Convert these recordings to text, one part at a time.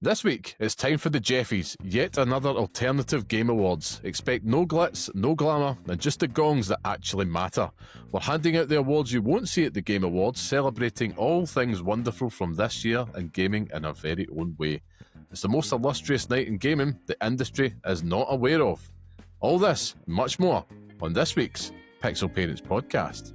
This week, it's time for the Geoffies, yet another alternative game awards. Expect no glitz, no glamour, and just the gongs that actually matter. We're handing out the awards you won't see at the Game Awards, celebrating all things wonderful from this year and gaming in our very own way. It's the most illustrious night in gaming the industry is not aware of. All this, and much more, on this week's Pixel Parents Podcast.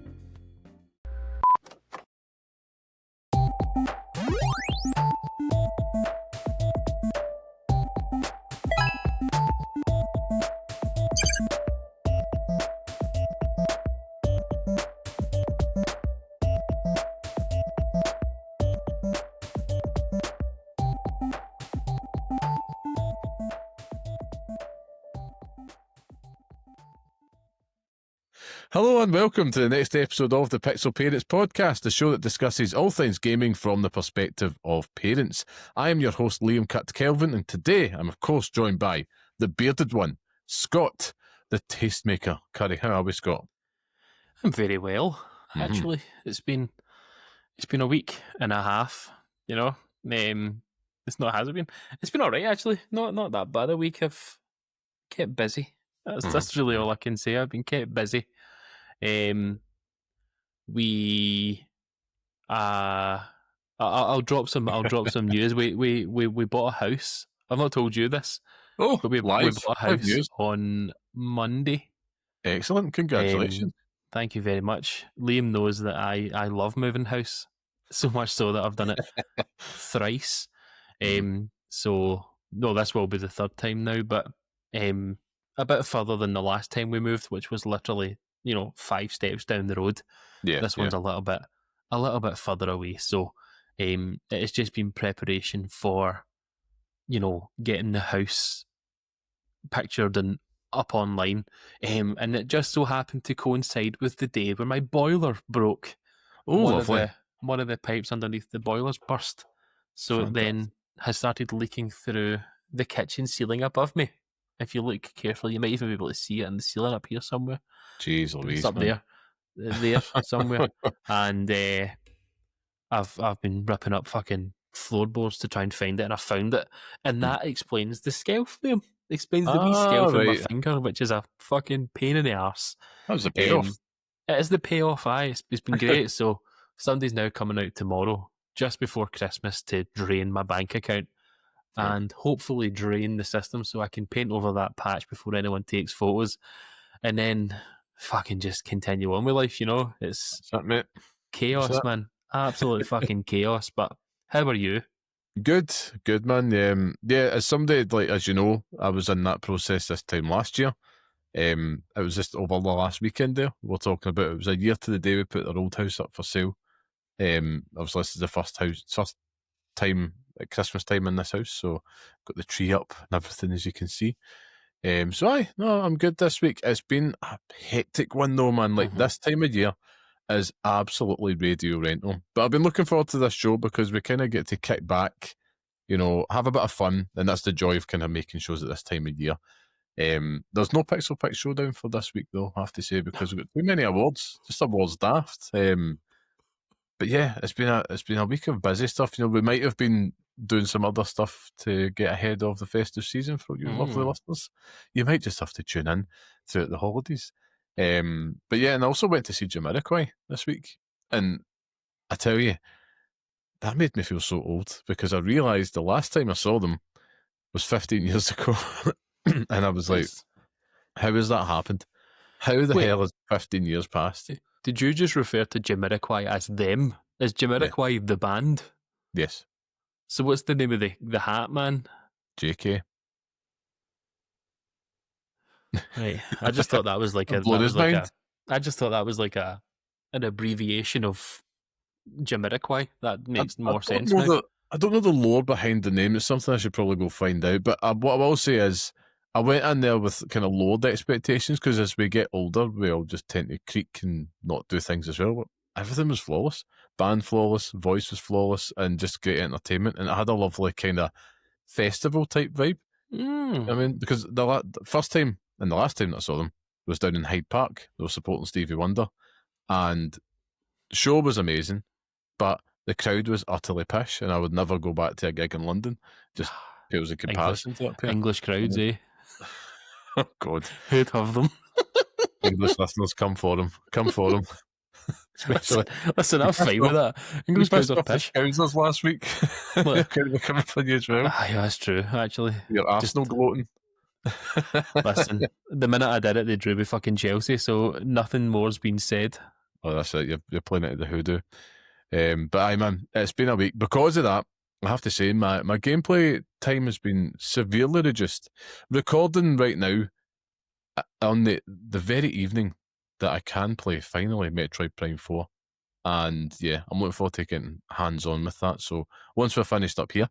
Hello and welcome to the next episode of the Pixel Parents Podcast, the show that discusses all things gaming from the perspective of parents. I am your host, Liam Kelvin, and today I'm of course joined by the bearded one, Scott, the tastemaker. Curry, how are we, Scott? I'm very well, actually. It's been a week and a half, you know. It's not, has it been? It's been alright, actually. Not that bad a week. I've kept busy. That's really all I can say. I've been kept busy. I'll drop some news. We bought a house. I've not told you this. Oh, but we bought a house on Monday. Excellent, congratulations. Thank you very much. Liam knows that I love moving house, so much so that I've done it thrice. So no, this will be the third time now, but a bit further than the last time we moved, which was literally 5 steps down the road. Yeah, this one's a little bit further away. So it's just been preparation for getting the house pictured and up online, and it just so happened to coincide with the day where my boiler broke. One of the pipes underneath the boiler's burst, so it then has started leaking through the kitchen ceiling above me. If you look carefully, you might even be able to see it in the ceiling up here somewhere. Jeez Louise, it's up there somewhere. And I've been ripping up fucking floorboards to try and find it, and I found it, and that explains the scale for them. Explains the wee scale in my finger, which is a fucking pain in the arse. That was the payoff. It is the payoff. It's been great. So somebody's now coming out tomorrow, just before Christmas, to drain my bank account. And hopefully drain the system so I can paint over that patch before anyone takes photos, and then fucking just continue on with life, It's mate. Chaos, man. Absolute fucking chaos. But how are you? Good, man. As somebody, as you know, I was in that process this time last year. It was just over the last weekend there. We're talking about, it was a year to the day we put our old house up for sale. Obviously this is the first time at Christmas time in this house, so got the tree up and everything, as you can see. I'm good this week. It's been a hectic one though, man. This time of year is absolutely radio rental. But I've been looking forward to this show because we kind of get to kick back, have a bit of fun, and that's the joy of kind of making shows at this time of year. There's no Pixel Pick Showdown for this week though, I have to say, because we've got too many awards, just awards daft. But yeah, it's been a week of busy stuff. We might have been doing some other stuff to get ahead of the festive season for you lovely listeners. You might just have to tune in throughout the holidays. But yeah, and I also went to see Jamiroquai this week, and I tell you, that made me feel so old, because I realised the last time I saw them was 15 years ago. And I was like, how has that happened? How the hell has 15 years passed? Did you just refer to Jamiroquai as them? Is Jamiroquai the band? Yes. So what's the name of the hat man? JK. Right. I just thought that was like an abbreviation of Jamiroquai. That makes more sense now. I don't know the lore behind the name. It's something I should probably go find out. But what I will say is, I went in there with kind of lowered expectations, because as we get older, we all just tend to creak and not do things as well. But everything was flawless. Band flawless, voice was flawless, and just great entertainment. And it had a lovely kind of festival type vibe. I mean, because the first time and the last time that I saw them was down in Hyde Park. They were supporting Stevie Wonder, and the show was amazing. But the crowd was utterly pish, and I would never go back to a gig in London. Just pales in English, comparison to that pair. English crowds, eh? Oh God, Who'd have them? English listeners, come for them, come for them. listen, Especially listen, I'm fine with that. we English crowds pissed are off the pish. Scousers last week. They're Look, kind of coming for you as well. yeah, that's true. Actually, Your Arsenal just gloating. listen. The minute I did it, they drew me fucking Chelsea, so nothing more's been said. Oh, that's it. You're playing it at the hoodoo. But aye, man, it's been a week. Because of that, I have to say my gameplay time has been severely reduced. Recording right now on the very evening that I can play finally Metroid Prime 4. And yeah, I'm looking forward to getting hands on with that. So once we're finished up here,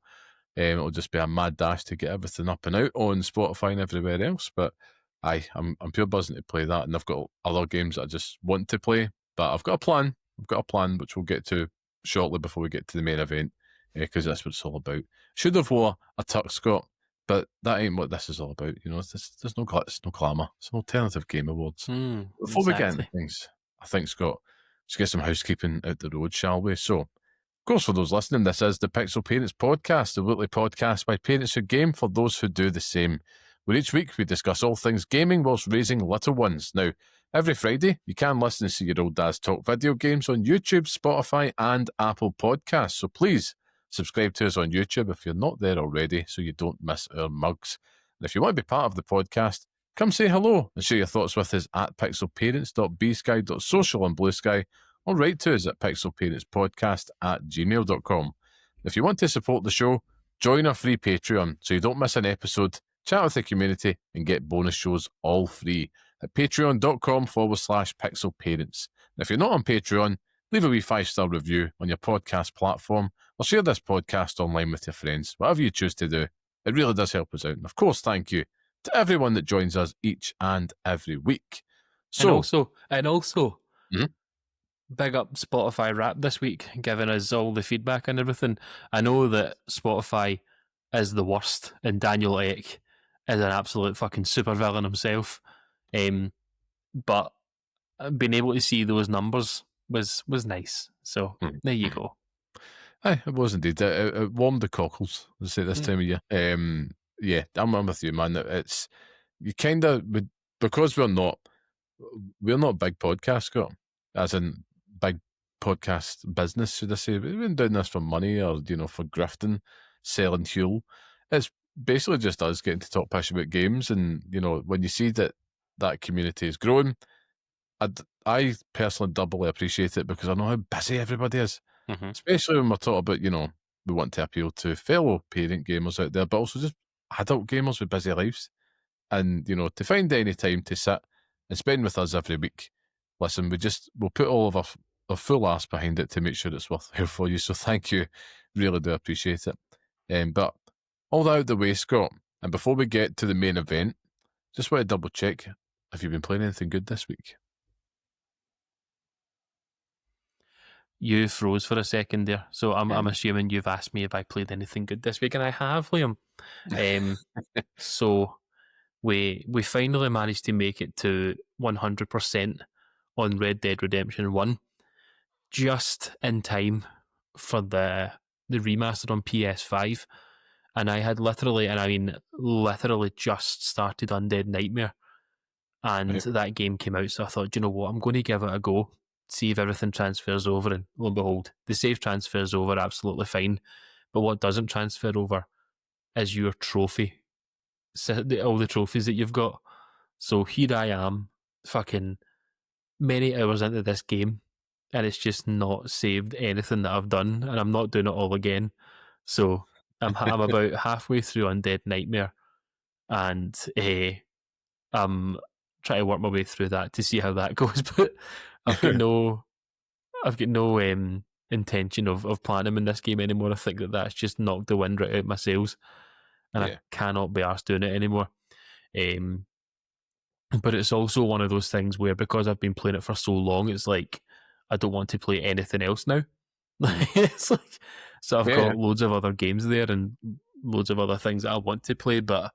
it'll just be a mad dash to get everything up and out on Spotify and everywhere else. But I'm pure buzzing to play that, and I've got other games that I just want to play. But I've got a plan. I've got a plan which we'll get to shortly before we get to the main event, because that's what it's all about. Should have wore a tux, Scott, but that ain't what this is all about. You know, there's no glitz, no glamour. It's an alternative game awards. Before we get into things, I think, Scott, let's get some housekeeping out the road, shall we? So, of course, for those listening, this is the Pixel Parents Podcast, the weekly podcast by parents who game for those who do the same. Where each week we discuss all things gaming whilst raising little ones. Now, every Friday, you can listen and see your old dads talk video games on YouTube, Spotify, and Apple Podcasts. So please subscribe to us on YouTube if you're not there already, so you don't miss our mugs. And if you want to be part of the podcast, come say hello and share your thoughts with us at pixelparents.bsky.social on Blue Sky, or write to us at pixelparentspodcast@gmail.com. If you want to support the show, join our free Patreon so you don't miss an episode, chat with the community, and get bonus shows all free at patreon.com/pixelparents. And if you're not on Patreon, leave a wee 5-star review on your podcast platform, or share this podcast online with your friends. Whatever you choose to do, it really does help us out. And of course, thank you to everyone that joins us each and every week. So, And also, Mhm. big up Spotify Rap this week, giving us all the feedback and everything. I know that Spotify is the worst, and Daniel Ek is an absolute fucking supervillain himself. But being able to see those numbers was nice. So there you go. Aye, it was indeed. It warmed the cockles, let's say, this time of year. Yeah, I'm with you, man. It's you kind of would, because we're not big podcast, Scott, as in big podcast business, should I say? We've been doing this for money, or for grifting, selling fuel. It's basically just us getting to talk pish about games, and when you see that community is growing, I personally doubly appreciate it, because I know how busy everybody is. Especially when we're talking about, we want to appeal to fellow parent gamers out there, but also just adult gamers with busy lives. And, to find any time to sit and spend with us every week, listen, we'll put all of our full arse behind it to make sure it's worthwhile for you. So thank you. Really do appreciate it. But all that out the way, Scott, and before we get to the main event, just want to double check, have you been playing anything good this week? You froze for a second there, so I'm assuming you've asked me if I played anything good this week, and I have, Liam. So we finally managed to make it to 100% on Red Dead Redemption 1, just in time for the remaster on PS5, and I had literally just started Undead Nightmare, and that game came out, so I thought, you know what, I'm going to give it a go, see if everything transfers over, and lo and behold, the save transfers over absolutely fine, but what doesn't transfer over is your trophy, all the trophies that you've got. So here I am, fucking many hours into this game, and it's just not saved anything that I've done, and I'm not doing it all again. So I'm about halfway through Undead Nightmare, and I'm trying to work my way through that to see how that goes. But I've got no intention of platinum this game anymore. I think that's just knocked the wind right out my sails, and I cannot be arsed doing it anymore. But it's also one of those things where, because I've been playing it for so long, it's like I don't want to play anything else now. It's like, so I've got loads of other games there and loads of other things that I want to play, but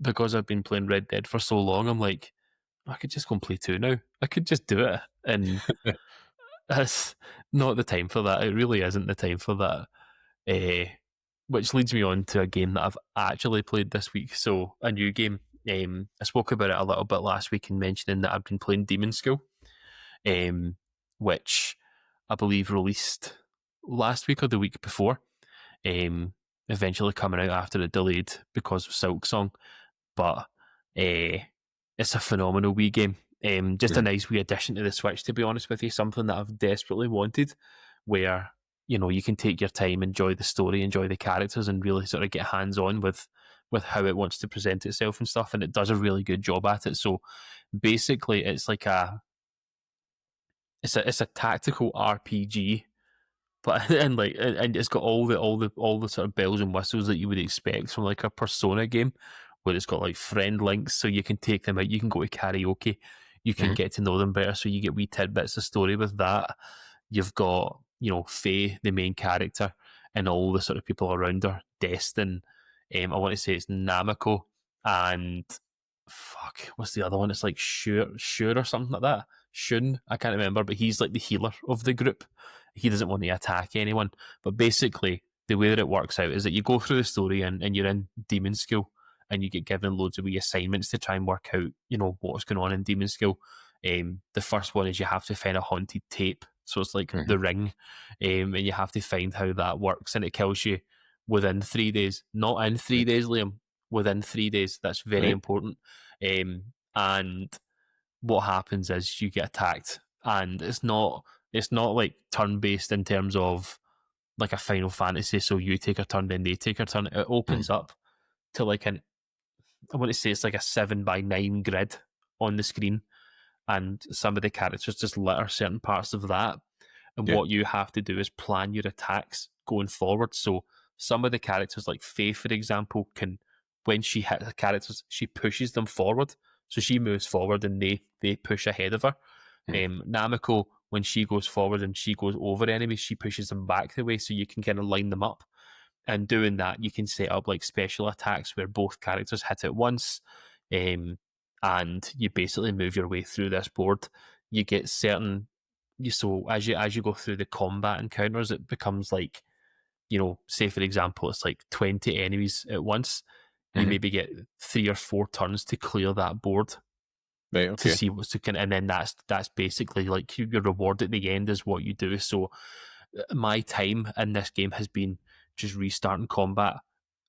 because I've been playing Red Dead for so long, I'm like, I could just go and play 2 now. I could just do it, and not the time for that. It really isn't the time for that. Which leads me on to a game that I've actually played this week. So a new game. I spoke about it a little bit last week in mentioning that I've been playing Demon School, which I believe released last week or the week before. Eventually coming out after it delayed because of Silk Song, but it's a phenomenal wee game. Just a nice wee addition to the Switch, to be honest with you. Something that I've desperately wanted, where you can take your time, enjoy the story, enjoy the characters, and really sort of get hands on with how it wants to present itself and stuff. And it does a really good job at it. So basically, it's like it's a tactical RPG, but and it's got all the sort of bells and whistles that you would expect from like a Persona game, where it's got like friend links, so you can take them out, you can go to karaoke, you can get to know them better, so you get wee tidbits of story with that. You've got Faye, the main character, and all the sort of people around her. Destin, I want to say it's Namiko, and fuck, what's the other one? It's like Sure or something like that. Shun, I can't remember, but he's like the healer of the group. He doesn't want to attack anyone, but basically the way that it works out is that you go through the story and you're in demon school, and you get given loads of wee assignments to try and work out what's going on in demon school. The first one is you have to find a haunted tape, so it's like the ring, and you have to find how that works, and it kills you within 3 days, not in 3 days, Liam. Within 3 days, that's very important. And what happens is you get attacked, and it's not like turn based in terms of like a Final Fantasy. So you take a turn, then they take a turn. It opens up to like I want to say it's like a 7x9 grid on the screen, and some of the characters just litter certain parts of that. And what you have to do is plan your attacks going forward. So some of the characters, like Faye, for example, can, when she hits the characters, she pushes them forward. So she moves forward and they push ahead of her. Namiko, when she goes forward and she goes over enemies, she pushes them back the way, so you can kind of line them up. And doing that, you can set up like special attacks where both characters hit at once. And you basically move your way through this board. You get certain, so as you go through the combat encounters, it becomes like, say for example, it's like 20 enemies at once. You maybe get 3 or 4 turns to clear that board, right? Okay. To see what's to, and then that's basically like your reward at the end is what you do. So my time in this game has been just restarting combat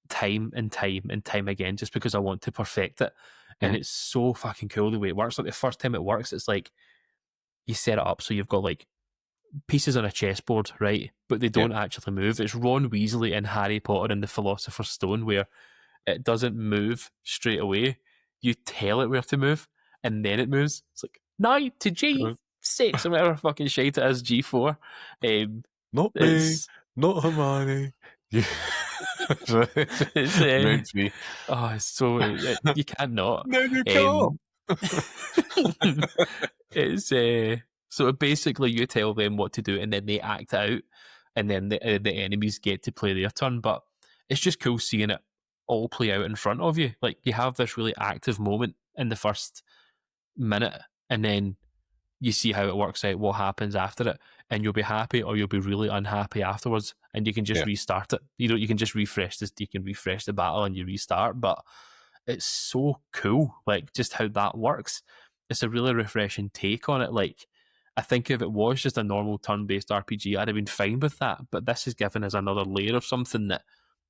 time and time and time again, just because I want to perfect it. And it's so fucking cool the way it works. Like the first time it works, it's like you set it up so you've got like pieces on a chessboard, right? But they don't actually move. It's Ron Weasley in Harry Potter and the Philosopher's Stone, where it doesn't move straight away. You tell it where to move, and then it moves. It's like knight to G6 or whatever fucking shit it is, G4. Not me, not Hermione. It's me. Oh, it's so you can't not. No, you can't. It's so basically you tell them what to do, and then they act out, and then the enemies get to play their turn. But it's just cool seeing it all play out in front of you. Like you have this really active moment in the first minute, and then you see how it works out, what happens after it, and you'll be happy or you'll be really unhappy afterwards, and you can just restart it. You can just refresh this. You can refresh the battle and you restart. But it's so cool, like just how that works. It's a really refreshing take on it. Like I think if it was just a normal turn-based RPG, I'd have been fine with that. But this is given as another layer of something that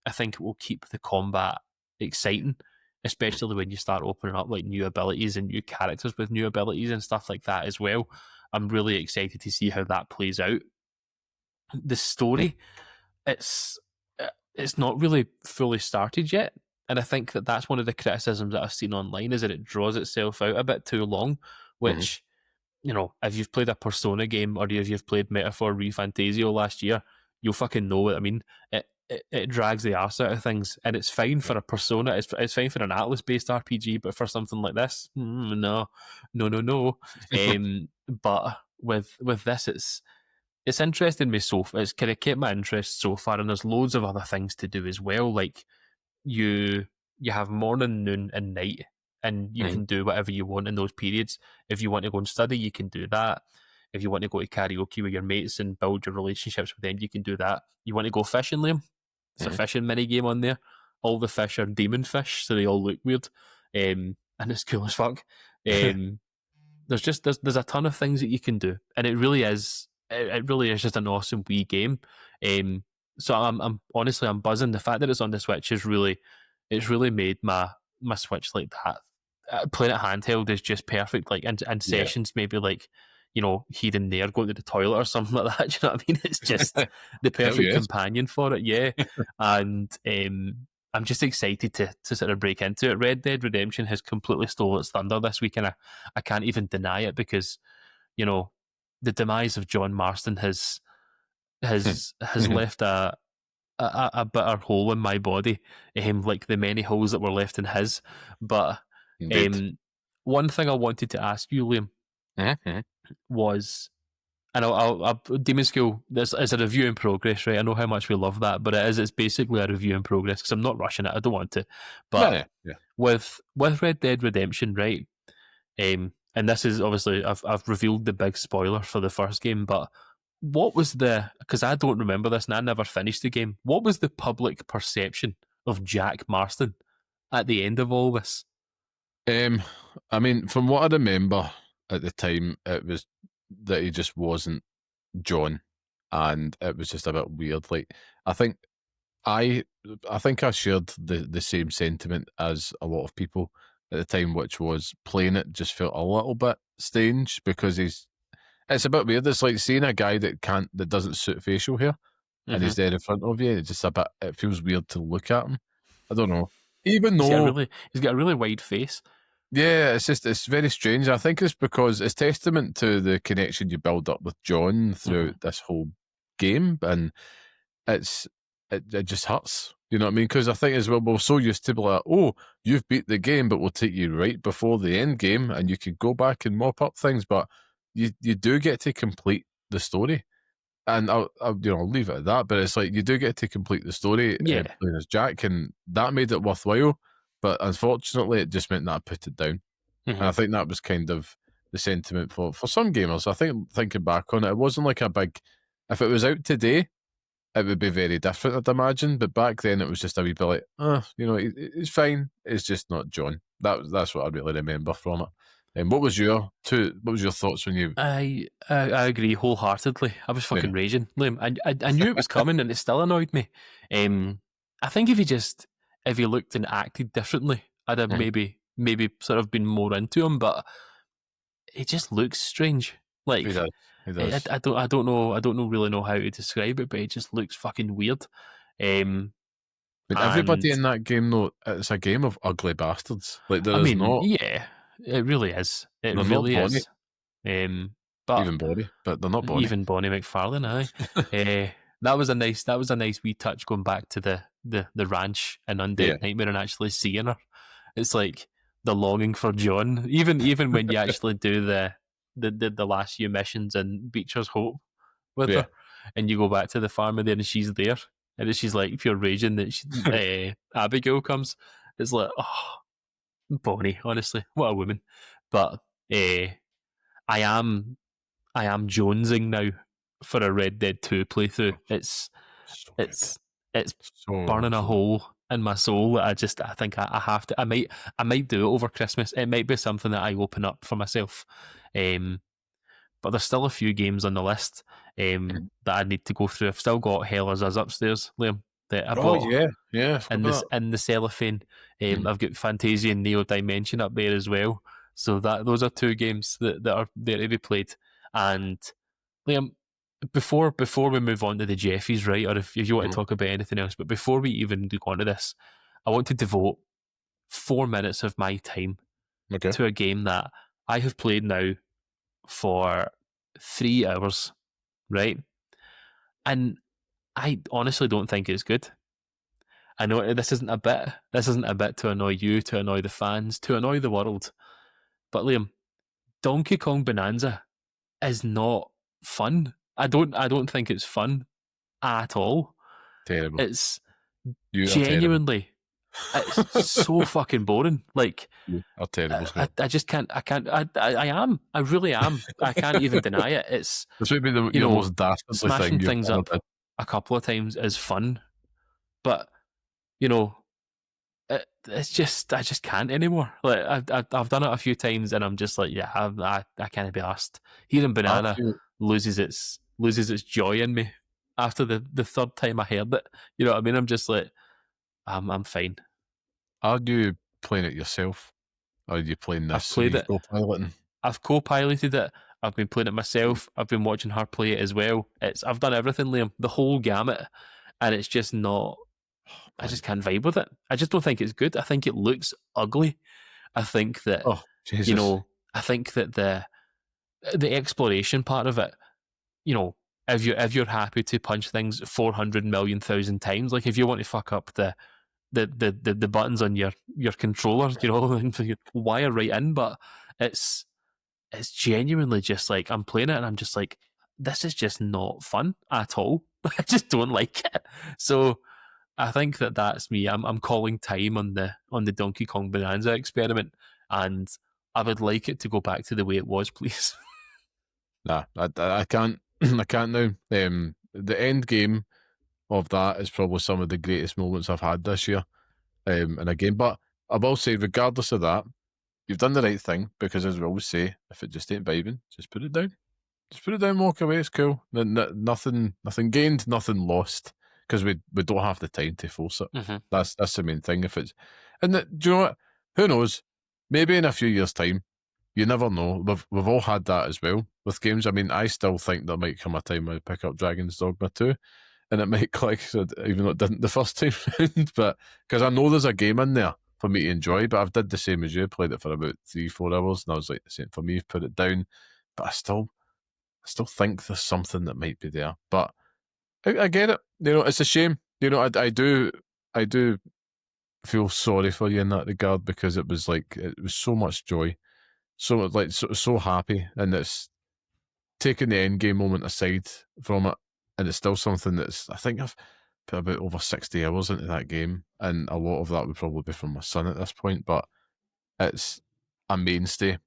I think will keep the combat exciting, especially when you start opening up like new abilities and new characters with new abilities and stuff like that as well. I'm really excited to see how that plays out. The story, it's not really fully started yet, and I think that that's one of the criticisms that I've seen online, is that it draws itself out a bit too long, which if you've played a Persona game or if you've played Metaphor ReFantasio last year, you'll fucking know what I mean. It drags the arse out of things, and it's fine for a Persona. It's fine for an Atlas-based RPG, but for something like this, no. But with this, it's interested me so. It's kind of kept my interest so far, and there's loads of other things to do as well. Like you have morning, noon, and night, and you can do whatever you want in those periods. If you want to go and study, you can do that. If you want to go to karaoke with your mates and build your relationships with them, you can do that. You want to go fishing, Liam? It's a Mhm. fishing mini game on there. All the fish are demon fish, so they all look weird, and it's cool as fuck. Um, there's a ton of things that you can do, and it really is just an awesome wee game. So I'm honestly I'm buzzing. The fact that it's on the Switch it's really made my Switch like that. Playing it handheld is just perfect. Like and Yeah. sessions maybe like here and there going to the toilet or something like that. Do you know what I mean? It's just the Hell perfect yes. companion for it. Yeah, and I'm just excited to sort of break into it. Red Dead Redemption has completely stolen its thunder this week, and I can't even deny it because you know the demise of John Marston has left a bitter hole in my body, like the many holes that were left in his. But Indeed. um, one thing I wanted to ask you, Liam, Mhm. was, and Demon School, this is a review in progress, right? I know how much we love that, but it's basically a review in progress because I'm not rushing it. I don't want to, Yeah, but yeah, yeah. with Red Dead Redemption, right? And this is obviously I've revealed the big spoiler for the first game, but what was because I don't remember this and I never finished the game. What was the public perception of Jack Marston at the end of all this? Um, I mean, from what I remember at the time, it was that he just wasn't John, and it was just a bit weird. Like, I think I, I think I shared the same sentiment as a lot of people at the time, which was playing it just felt a little bit strange because it's a bit weird. It's like seeing a guy that doesn't suit facial hair, and Mm-hmm. he's there in front of you. It's just a bit. It feels weird to look at him. I don't know. Even He's though got a really wide face. yeah, it's very strange. I think it's because it's testament to the connection you build up with John Mm-hmm. throughout this whole game, and it's it just hurts. You know what I mean? Because I think as well we're so used to be like, oh, you've beat the game, but we'll take you right before the end game, and you could go back and mop up things, but you do get to complete the story. And I'll leave it at that. But it's like you do get to complete the story Yeah. playing as Jack, and that made it worthwhile. But unfortunately, it just meant that I put it down. And Mm-hmm. I think that was kind of the sentiment for some gamers. I think thinking back on it, it wasn't like a big. If it was out today, it would be very different, I'd imagine. But back then, it was just a wee bit like, it's fine. It's just not John. That's what I really remember from it. And what was your thoughts when you? I agree wholeheartedly. I was Yeah. fucking raging, Liam. I knew it was coming, and it still annoyed me. I think if he looked and acted differently, I'd have Mhm. maybe sort of been more into him. But it just looks strange. He Like does. He does. I don't know really know how to describe it, but it just looks fucking weird. Um, But everybody and in that game, though, it's a game of ugly bastards. Like there I is mean, not. yeah, it really is. It They're not really Bonnie, is. But even Bonnie, but they're not Bonnie. even Bonnie McFarlane, aye. That was a nice wee touch going back to the ranch and Yeah. Undead Nightmare and actually seeing her. It's like the longing for John. Even when you actually do the last few missions and Beecher's Hope with Yeah. her, and you go back to the farm there and she's there, and she's like pure raging that Abigail comes. It's like, oh, Bonnie, honestly, what a woman. But uh, I am I am jonesing now for a Red Dead 2 playthrough. So good. It's it's So burning a so hole in my soul. I think I have to. I might do it over Christmas. It might be something that I open up for myself. But there's still a few games on the list good. that I need to go through. I've still got Hell Is Us upstairs, Liam, that I Oh bought yeah, yeah. I forgot about in the cellophane. that. Mhm. I've got Fantasia and Neo Dimension up there as well. So that those are two games that are there to be played. And Liam, before we move on to the Geoffies, right, or if you want to Mhm. talk about anything else, but before we even do go on to this, I want to devote 4 minutes of my time Okay. to a game that I have played now for 3 hours, right? And I honestly don't think it's good. I know this isn't a bit to annoy you, to annoy the fans, to annoy the world. But Liam, Donkey Kong Bonanza is not fun. I don't think it's fun at all. Terrible. It's You are terrible. genuinely It's so fucking boring. Like, You are terrible, I Scott. I just can't. I can't. I am. I really am. I can't even deny it. It's, This would be you your know, most dastardly thing smashing you've things ever up done. a couple of times is fun, but you know, it's just I just can't anymore. Like I've done it a few times, and I'm just like, yeah, I can't be asked. Hearing I banana feel loses its joy in me after the third time I heard it. You know what I mean? I'm just like, I'm fine. Are you playing it yourself? Or are you playing I've this? Are played you it. co-piloting? I've co-piloted it. I've been playing it myself. I've been watching her play it as well. I've done everything, Liam, the whole gamut, and it's just not. I Man. just can't vibe with it. I just don't think it's good. I think it looks ugly. I think that, Oh, you Jesus. know, I think that the exploration part of it, you know, if you're happy to punch things 400 million thousand times, like if you want to fuck up the buttons on your controller, you know, and you wire right in, but it's it's genuinely just like I'm playing it and I'm just like, this is just not fun at all. I just don't like it. So I think that's me. I'm calling time on the Donkey Kong Bonanza experiment, and I would like it to go back to the way it was, please. Nah, I can't. I can't now. The end game of that is probably some of the greatest moments I've had this year in a game. But I will say, regardless of that, you've done the right thing because, as we always say, if it just ain't vibing, just put it down. Just put it down, walk away. It's cool. Nothing gained, nothing lost because we don't have the time to force it. Mm-hmm. That's the main thing. If it's do you know what? Who knows? Maybe in a few years' time, you never know. We've all had that as well with games. I mean, I still think there might come a time I pick up Dragon's Dogma 2 and it might click, so even though it didn't the first time round. But because I know there's a game in there for me to enjoy, but I've did the same as you, played it for about 3-4 hours, and I was like, the same for me, put it down. But I still think there's something that might be there. But I get it. You know, it's a shame. You know, I do feel sorry for you in that regard because it was so much joy, so happy, and it's taking the end game moment aside from it, and it's still something I think I've put about over 60 hours into that game, and a lot of that would probably be from my son at this point, but it's a mainstay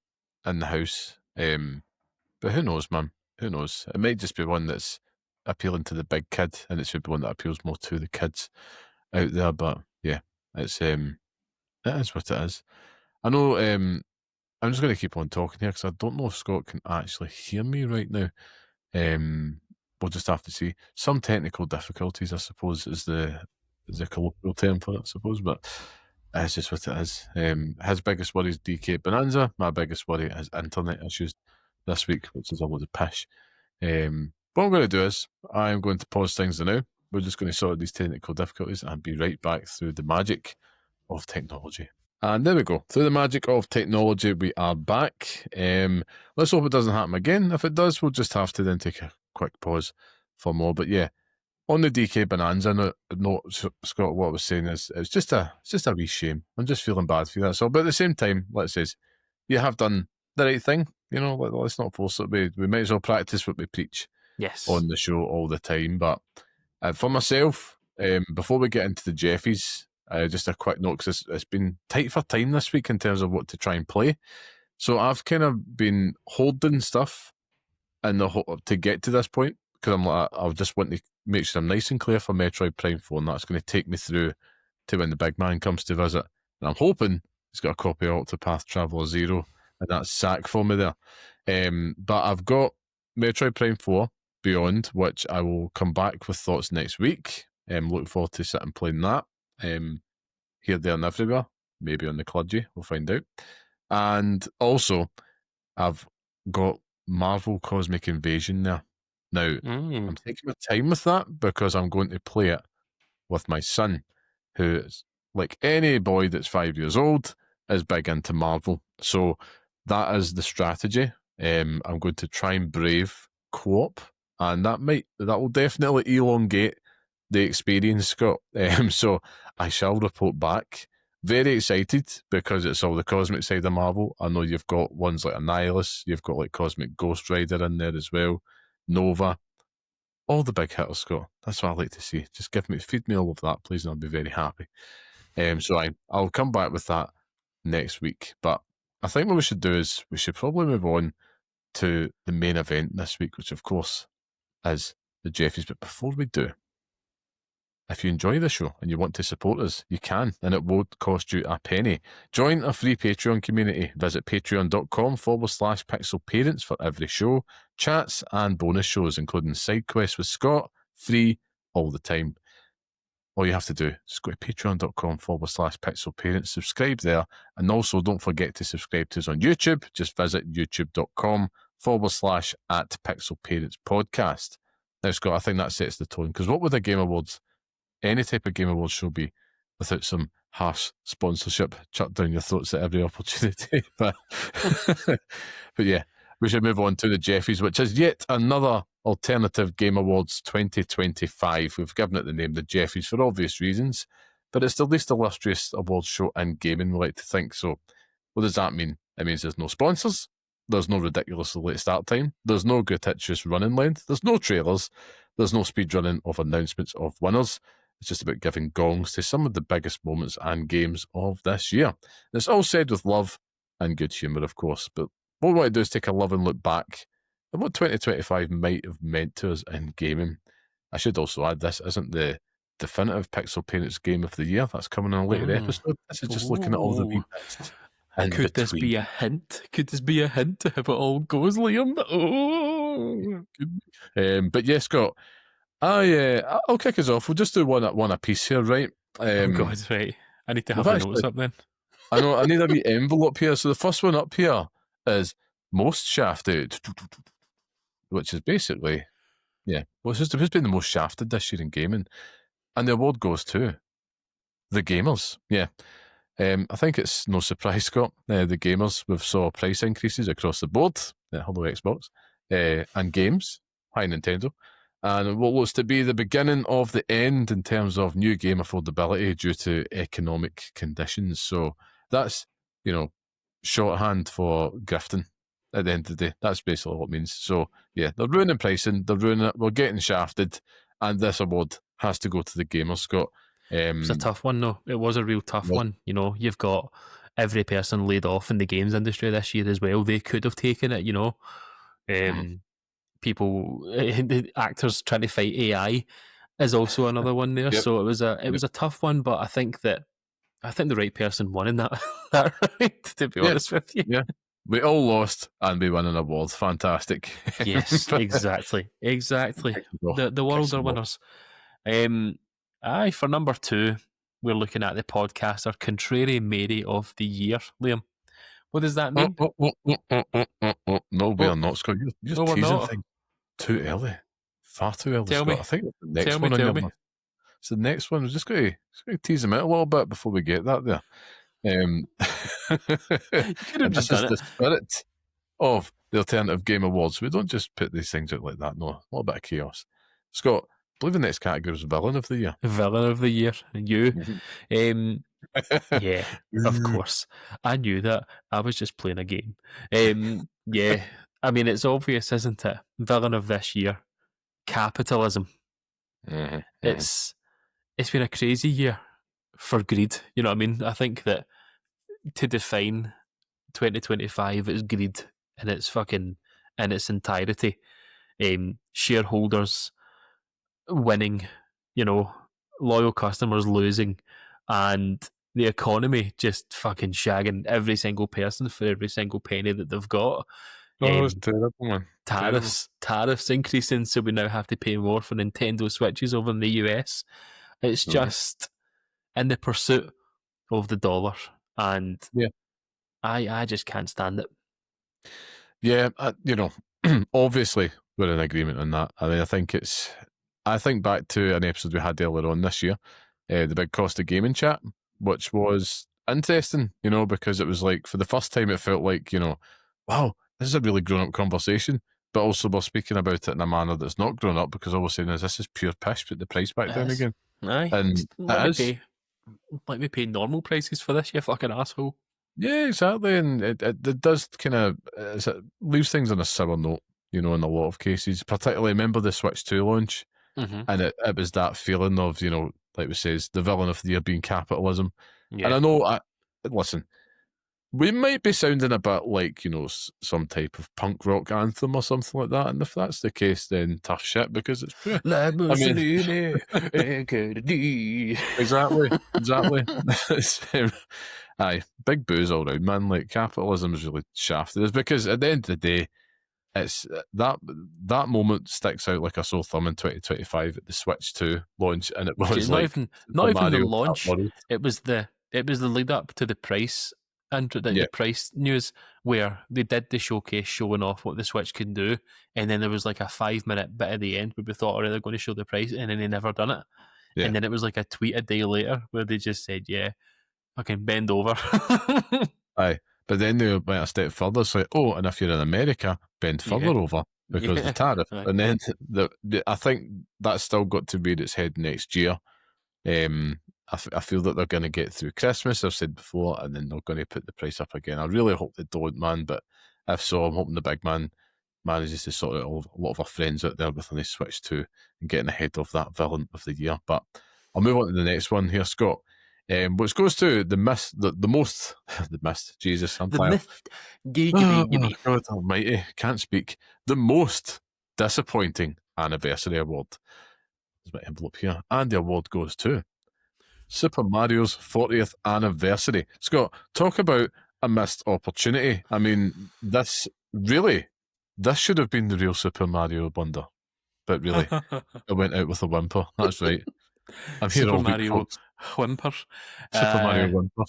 in the house. But who knows, man? Who knows? It might just be one that's appealing to the big kid, and it should be one that appeals more to the kids out there. But yeah, it is what it is. I know. I'm just going to keep on talking here because I don't know if Scott can actually hear me right now. We'll just have to see. Some technical difficulties, I suppose, is the colloquial term for it, I suppose, but it's just what it is. His biggest worry is DK Bonanza. My biggest worry is internet issues this week, which is a load of pish. What I'm going to do is I'm going to pause things now. We're just going to sort these technical difficulties and be right back through the magic of technology. And there we go. Through the magic of technology, we are back. Let's hope it doesn't happen again. If it does, we'll just have to then take a quick pause for more. But yeah, on the DK Bonanza note, Scott, what I was saying is it's just a wee shame. I'm just feeling bad for you, that's all. But at the same time, let's say you have done the right thing. You know, let's not force it. We might as well practice what we preach Yes. on the show all the time. But for myself, before we get into the Geoffies, just a quick note because it's been tight for time this week in terms of what to try and play. So I've kind of been holding stuff to get to this point because I'm like, I'll just want to make sure I'm nice and clear for Metroid Prime 4, and that's going to take me through to when the big man comes to visit. And I'm hoping he's got a copy of Octopath Traveler 0 and that's sack for me there. But I've got Metroid Prime 4 Beyond, which I will come back with thoughts next week. Looking forward to sitting playing that. Here, there, and everywhere. Maybe on the Clergy, we'll find out. And also, I've got Marvel Cosmic Invasion there. Now, I'm taking my time with that because I'm going to play it with my son, who is, like any boy that's 5 years old, is big into Marvel. So that is the strategy. I'm going to try and brave co-op, and that will definitely elongate the experience, Scott. So I shall report back. Very excited because it's all the cosmic side of Marvel. I know you've got ones like Annihilus, you've got like Cosmic Ghost Rider in there as well, Nova, all the big hitters, Scott. That's what I like to see. Just feed me all of that, please, and I'll be very happy. So I'll come back with that next week. But I think what we should do is we should probably move on to the main event this week, which of course is the Geoffies. But before we do, if you enjoy the show and you want to support us, you can, and it won't cost you a penny. Join a free Patreon community. Visit patreon.com/pixelparents for every show, chats and bonus shows, including side quests with Scott, free all the time. All you have to do is go to patreon.com/pixelparents, subscribe there, and also don't forget to subscribe to us on YouTube. Just visit youtube.com/@pixelparentspodcast. Now, Scott, I think that sets the tone, because what would the Game Awards, any type of Game Awards show, be without some harsh sponsorship chucked down your throats at every opportunity? But yeah, we should move on to the Geoffies, which is yet another alternative Game Awards 2025. We've given it the name the Geoffies for obvious reasons, but it's the least illustrious awards show in gaming, we like to think. So what does that mean? It means there's no sponsors, there's no ridiculously late start time, there's no gratuitous running length, there's no trailers, there's no speed running of announcements of winners. It's just about giving gongs to some of the biggest moments and games of this year. And it's all said with love and good humour, of course, but what we want to do is take a loving look back at what 2025 might have meant to us in gaming. I should also add, this isn't the definitive Pixel Parents Game of the Year. That's coming in a later episode. This is just looking at all the wee bits. Could this be a hint? Could this be a hint to how it all goes, Liam? Oh. But yes, Scott, I'll kick us off. We'll just do one a piece here, right? Oh God, right. I need to have the notes up then. I know, I need a wee envelope here. So the first one up here is most shafted, which is basically, who's been the most shafted this year in gaming? And the award goes to the gamers. Yeah. I think it's no surprise, Scott. The gamers, we've saw price increases across the board. Hello, Xbox. And games. Hi, Nintendo. And what looks to be the beginning of the end in terms of new game affordability due to economic conditions. So that's, shorthand for grifting at the end of the day. That's basically what it means. So, yeah, they're ruining pricing, they're ruining it, we're getting shafted, and this award has to go to the gamers, Scott. It's a tough one, though. It was a real tough one. You've got every person laid off in the games industry this year as well. They could have taken it, people, the actors trying to fight AI is also another one there. Yep. So it was a tough one, but I think the right person won in that right, to be honest with you. Yeah. We all lost and we won an award. Fantastic. Yes, exactly. The world are winners. For number 2, we're looking at the podcaster Contrary Mary of the Year. Liam, what does that mean? No, we are not, Scott. You're just teasing things too early. Far too early, Scott. I think the next one on your list. So the next one, we're just going to tease them out a little bit before we get that there. You could have just done it. The spirit of the Alternative Game Awards. We don't just put these things out like that. No, a little bit of chaos. Scott, I believe the next category is Villain of the Year. Villain of the Year. You. Yeah, of course. I knew that. I was just playing a game. Yeah. I mean, it's obvious, isn't it? Villain of this year. Capitalism. Mm-hmm. It's been a crazy year for greed. You know what I mean? I think that to define 2025 as greed in its entirety, shareholders winning, loyal customers losing, and the economy just fucking shagging every single person for every single penny that they've got. It's terrible, man. Tariffs increasing, so we now have to pay more for Nintendo Switches over in the US. It's just in the pursuit of the dollar, and I just can't stand it. Yeah, obviously we're in agreement on that. I mean, I think back to an episode we had earlier on this year, the big cost of gaming chat, which was interesting, because it was like, for the first time it felt like, wow, this is a really grown-up conversation, but also we're speaking about it in a manner that's not grown up, because all we're saying is this is pure pish, put the price back down again. Aye. And let me pay normal prices for this, you fucking asshole. Yeah, exactly. And it does kind of leaves things on a sour note, in a lot of cases. Particularly, remember the Switch 2 launch? Mm-hmm. And it was that feeling of, like we says, the villain of the year being capitalism. And Yeah. I know, listen, we might be sounding a bit like, some type of punk rock anthem or something like that. And if that's the case, then tough shit, because it's true. Like I mean, Mussolini, exactly. Aye, big booze all round, man. Like, capitalism is really shafted. It's because at the end of the day, it's that moment sticks out like a sore thumb in 2025 at the Switch 2 launch, and it was not like even Super not even the Mario Kart launch. World. It was the lead up to the price and the Yeah, price news where they did the showcase showing off what the Switch could do, and then there was like a 5-minute bit at the end where we thought, alright, they're going to show the price, and then they never done it. yeah. And then it was like a tweet a day later where they just said, yeah, fucking bend over. Aye. But then they went a step further. It's like, oh, and if you're in America, bend further Yeah. over because the tariff. Aye. And then I think that's still got to rear its head next year. I feel that they're going to get through Christmas, I've said before, and then they're going to put the price up again. I really hope they don't, man. But if so, I'm hoping the big man manages to sort out a lot of our friends out there with a nice Switch 2 and getting ahead of that villain of the year. But I'll move on to the next one here, Scott. Which goes to the most, the mist, Jesus, I'm The tired. myth. Giggity. God almighty, can't speak. The most disappointing anniversary award. There's my envelope here. And the award goes to Super Mario's 40th anniversary. Scott, talk about a missed opportunity. I mean, this should have been the real Super Mario Wonder. But really, it went out with a whimper. That's right. I'm here Super all week, Mario folks. whimper. Super Mario whimper.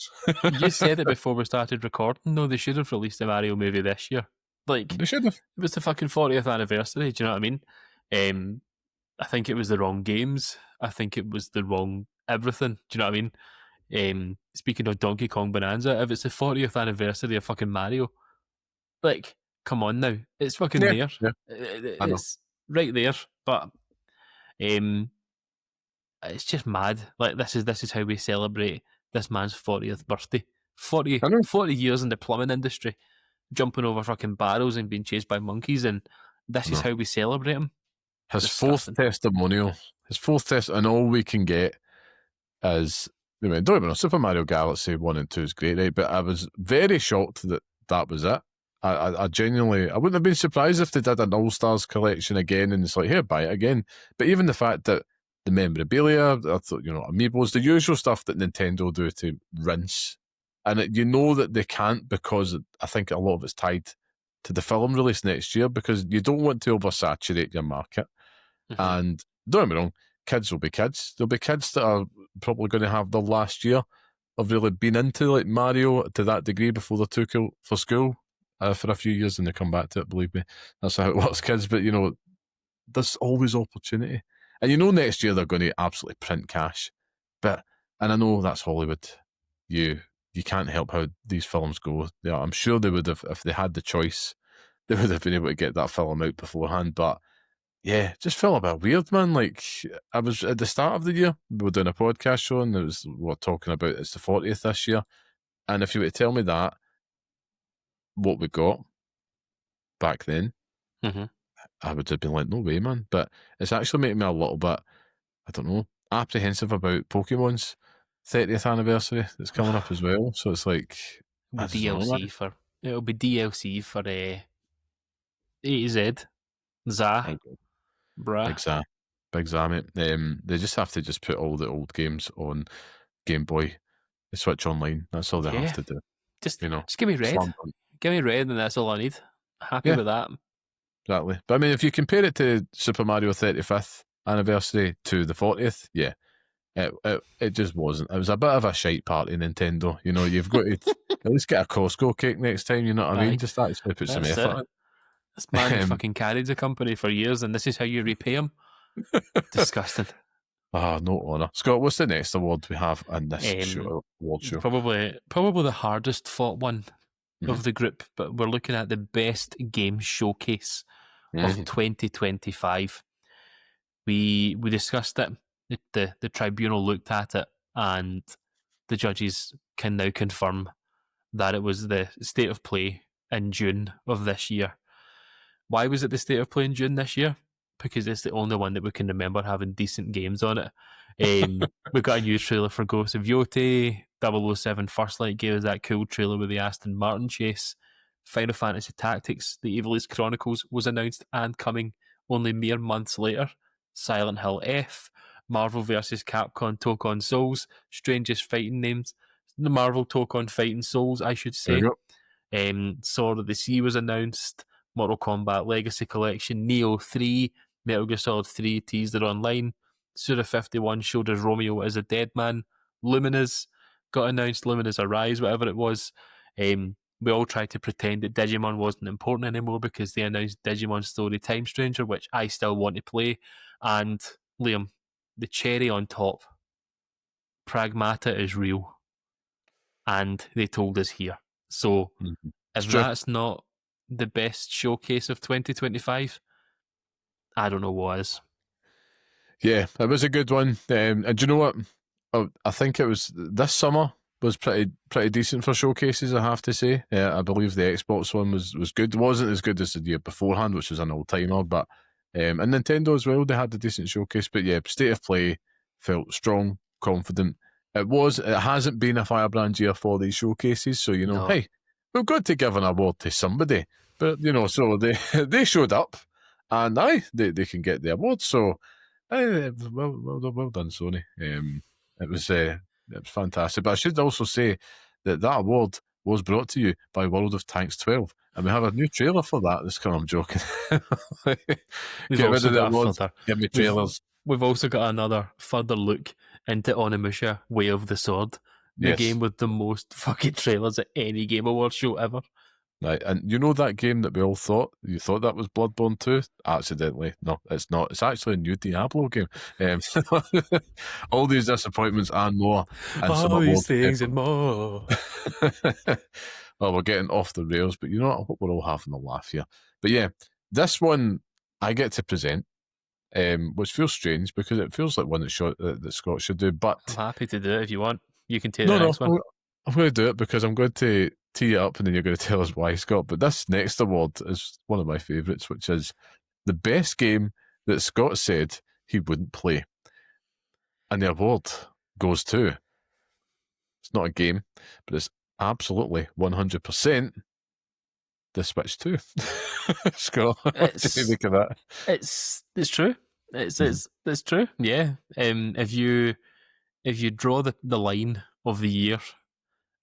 You said it before we started recording. No, they should have released a Mario movie this year. Like, They should have. it was the fucking 40th anniversary. Do you know what I mean? I think it was the wrong games. I think it was the wrong everything. Do you know what I mean? Speaking of Donkey Kong Bonanza, if it's the 40th anniversary of fucking Mario, like, come on now, it's fucking Yeah, there. yeah. I know. It's right there. But it's just mad. Like, this is how we celebrate this man's 40th birthday. 40, I know. 40 years in the plumbing industry, jumping over fucking barrels and being chased by monkeys, and this is know. how we celebrate him. His Disgusting. fourth testimonial, and all we can get is, I mean, don't get me wrong, Super Mario Galaxy 1 and 2 is great, right? But I was very shocked that was it. I genuinely, I wouldn't have been surprised if they did an All-Stars collection again and it's like, here, buy it again. But even the fact that the memorabilia, I thought, amiibos, the usual stuff that Nintendo do to rinse. And you know that they can't, because I think a lot of it's tied to the film release next year, because you don't want to oversaturate your market. Mhm. And don't get me wrong, kids will be kids. There'll be kids that are probably going to have their last year of really been into like Mario to that degree before they're too cool for school for a few years and they come back to it, believe me. That's how it works, kids. But, there's always opportunity. And next year they're going to absolutely print cash. And I know that's Hollywood. You can't help how these films go. Yeah, I'm sure they would have, if they had the choice, they would have been able to get that film out beforehand. But yeah, just felt a bit weird, man. Like, I was at the start of the year, we were doing a podcast show and we're talking about it's the 40th this year. And if you were to tell me that, what we got back then, Mhm. I would have been like, no way, man. But it's actually making me a little bit, I don't know, apprehensive about Pokemon's 30th anniversary that's coming up as well. So it's like, I It'll be don't know, man. it'll be DLC for A to Z. Za, Big bruh. Zam. Big Zam, mate. They just have to just put all the old games on Game Boy, Switch Online. That's all they Yeah. have to do. Just give me red. Slam dunk. Give me red, and that's all I need. Happy Yeah. with that. Exactly. But I mean, if you compare it to Super Mario 35th anniversary to the 40th, yeah, it just wasn't. It was a bit of a shite party, Nintendo. You've got to at least get a Costco cake next time, you know what I mean? Aye. Just actually put some That's effort it. in. This man fucking carried the company for years, and this is how you repay him. Disgusting. Oh, no honour. Scott, what's the next award we have in this award show? Probably the hardest fought one of the group, but we're looking at the best game showcase of 2025. We discussed it. The tribunal looked at it, and the judges can now confirm that it was the state of play in June of this year. Why was it the state of play in June this year? because it's the only one that we can remember having decent games on it. We got a new trailer for Ghost of Yoti. 007 First Light gave us that cool trailer with the Aston Martin chase. Final Fantasy Tactics, The Evilest Chronicles, was announced and coming only mere months later. Silent Hill F, Marvel vs. Capcom Tokon Souls, strangest fighting names. The Marvel Tokon Fighting Souls, I should There say. you go. Sword of the Sea was announced. Mortal Kombat Legacy Collection, Neo 3, Metal Gear Solid 3 teased it online. Suda 51 showed us Romeo as a dead man. Luminous got announced, Luminous Arise, whatever it was. We all tried to pretend that Digimon wasn't important anymore because they announced Digimon Story Time Stranger, which I still want to play. And Liam, the cherry on top, Pragmata is real. And they told us here. So if that's not the best showcase of 2025, I don't know what is. Yeah, it was a good one. And do you know what? I think it was this summer was pretty decent for showcases, I have to say. I believe the Xbox one was good. It wasn't as good as the year beforehand, which was an all-timer, but and Nintendo as well, they had a decent showcase. But yeah, State of Play felt strong, confident. It hasn't been a firebrand year for these showcases, so hey, we've got to give an award to somebody. But so they showed up, and they can get the award. So well done, Sony. It was fantastic. But I should also say that award was brought to you by World of Tanks 12, and we have a new trailer for that. This kind of joking. We've also got give me trailers. We've also got another further look into Onimusha Way of the Sword, the game with the most fucking trailers at any Game Awards show ever. Right, and that game that we all thought that was Bloodborne 2? Accidentally. No, it's not. It's actually a new Diablo game. All these disappointments and more. And all these things and more. Well, we're getting off the rails, but I hope we're all having a laugh here. But yeah, this one I get to present, which feels strange because it feels like one that Scott should do. But I'm happy to do it if you want. You can take the next one. I'm going to do it because I'm going to tee it up and then you're going to tell us why, Scott. But this next award is one of my favourites, which is the best game that Scott said he wouldn't play. And the award goes to, it's not a game, but it's absolutely 100% the Switch 2. Scott, what do you think of that? It's true. It's true. Yeah. If you draw the line of the year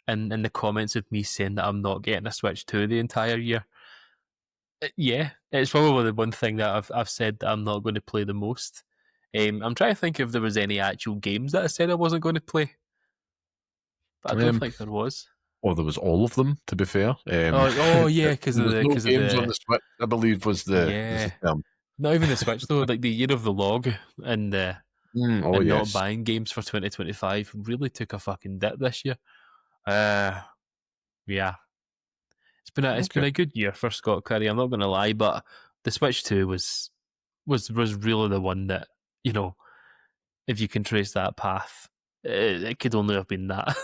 and in the comments of me saying that I'm not getting a Switch 2 the entire year, yeah, it's probably the one thing that I've said that I'm not going to play the most. I'm trying to think if there was any actual games that I said I wasn't going to play, but I don't think there was. Or there was all of them, to be fair. Yeah, because of the games on the Switch, I believe was the term. Not even the Switch though. Like the year of the log and not buying games for 2025 really took a fucking dip this year. Yeah, it's been a good year for Scott Curry. I'm not going to lie, but the Switch 2 was really the one that, if you can trace that path, it could only have been that.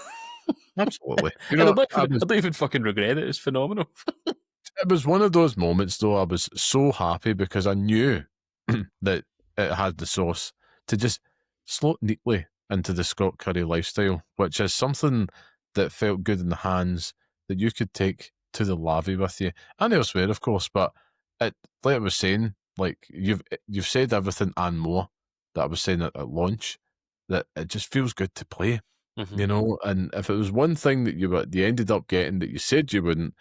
Absolutely. I don't even fucking regret it. It's phenomenal. It was one of those moments, though. I was so happy because I knew that it had the sauce to just slot neatly into the Scott Curry lifestyle, which is something that felt good in the hands that you could take to the lavvy with you and elsewhere, of course. But like I was saying, like you've said everything and more that I was saying at launch, that it just feels good to play. And if it was one thing that you ended up getting that you said you wouldn't,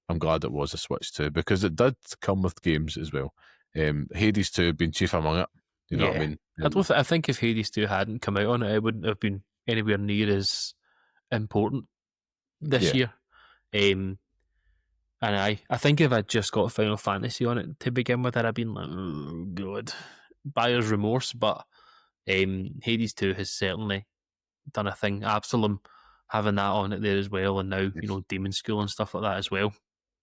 I'm glad it was a Switch 2 because it did come with games as well. Hades 2 being chief among it. You know what I mean? I think if Hades 2 hadn't come out on it, it wouldn't have been anywhere near as important this year. And I think if I'd just got Final Fantasy on it to begin with, I'd have been like, oh god, buyer's remorse. But Hades 2 has certainly done a thing. Absalom having that on it there as well, and now Demon School and stuff like that as well.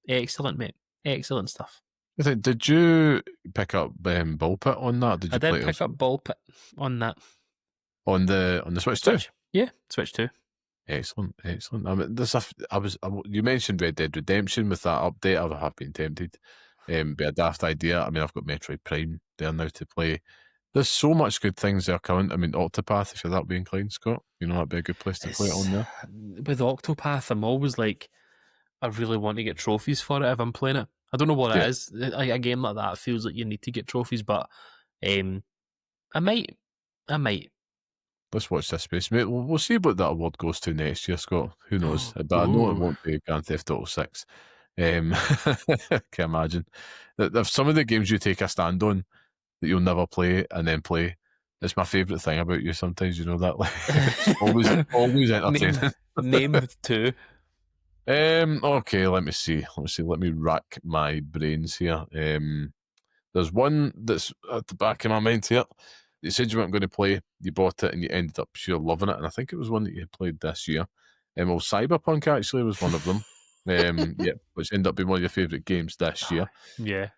Excellent, mate. Excellent stuff. Did you pick up Ball Pit on that? I did pick up Ball Pit on that. On the Switch 2? Yeah, Switch 2. Excellent. I mean, you mentioned Red Dead Redemption with that update. I have been tempted. Be a daft idea. I mean, I've got Metroid Prime there now to play. There's so much good things there coming. I mean, Octopath, if you're that way inclined, Scott, that'd be a good place to play it on It's there. with Octopath. I'm always like, I really want to get trophies for it if I'm playing it. I don't know what Yeah, it is. A game like that feels like you need to get trophies, but um, I might. I might. let's watch this space, mate. We'll see what that award goes to next year, Scott. Who knows? But I know it Ooh. won't be Grand Theft Auto 6. Can imagine. If some of the games you take a stand on that you'll never play and then play, it's my favourite thing about you sometimes, you know that? Like, it's always name entertaining. name two. Okay, let me see. Let me rack my brains here. There's one that's at the back of my mind here. You said you weren't going to play, you bought it, and you ended up sure loving it. And I think it was one that you played this year. Well, Cyberpunk actually was one of them. Yeah, which ended up being one of your favourite games this year. Yeah,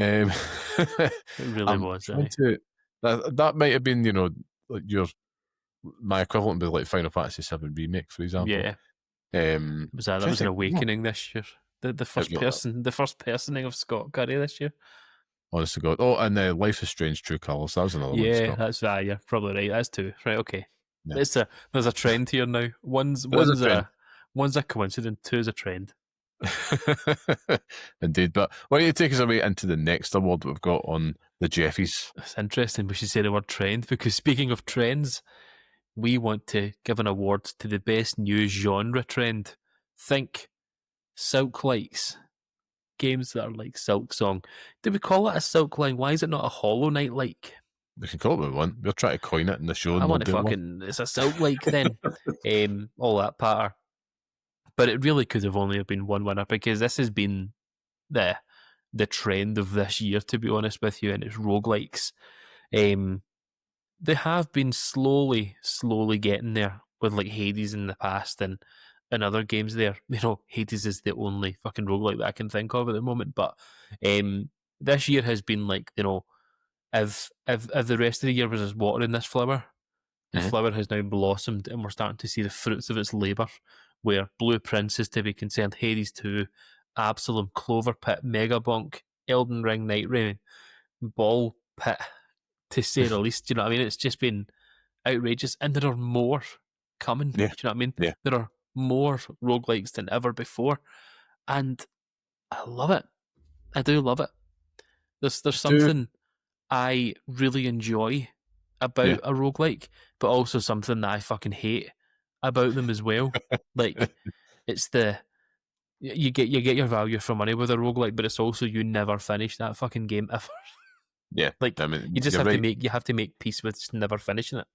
Um, it really I'm was. trying to. That might have been, like my equivalent would be like Final Fantasy VII Remake, for example. Yeah, that Trying to was an think, awakening this year. The it first really, person, the first personing of Scott Curry this year. honest to God. Oh, and Life is Strange True Colours. That was another one, Yeah, Scott. that's you're probably right. That's two. Right, okay. Yeah, There's a trend here now. One's there's a one's trend. one's a coincidence. Two's a trend. Indeed. But why don't you take us away into the next award we've got on the Geoffies? It's interesting we should say the word trend because speaking of trends, we want to give an award to the best new genre trend. Think Silk Likes. Games that are like Silk Song. Do we call it a Silk Line? Why is it not a Hollow Knight like? We can call it what we want. We're trying to coin it in the show I and we'll want to do it well. fucking it's a Silk like then. All that patter. But it really could have only been one winner because this has been the the trend of this year, to be honest with you, and it's roguelikes. Um, they have been slowly getting there with like Hades in the past and other games there. Hades is the only fucking roguelike that I can think of at the moment. But this year has been like, if the rest of the year was as watering this flower, the Mhm. flower has now blossomed and we're starting to see the fruits of its labour. Where Blue Prince is to be concerned, Hades 2, Absalom, Clover Pit, Megabonk, Elden Ring, Night Rain, Ball Pit, to say the least. Do you know what I mean? It's just been outrageous. And there are more coming. Do you Yeah, know what I mean? yeah. There are more roguelikes than ever before. And I love it. I do love it. There's I do. something I really enjoy Yeah. about a roguelike, but also something that I fucking hate about them as well. Like it's you get your value for money with a roguelike, but it's also you never finish that fucking game ever. Yeah. Like I mean, you just you're have to right. make peace with just never finishing it.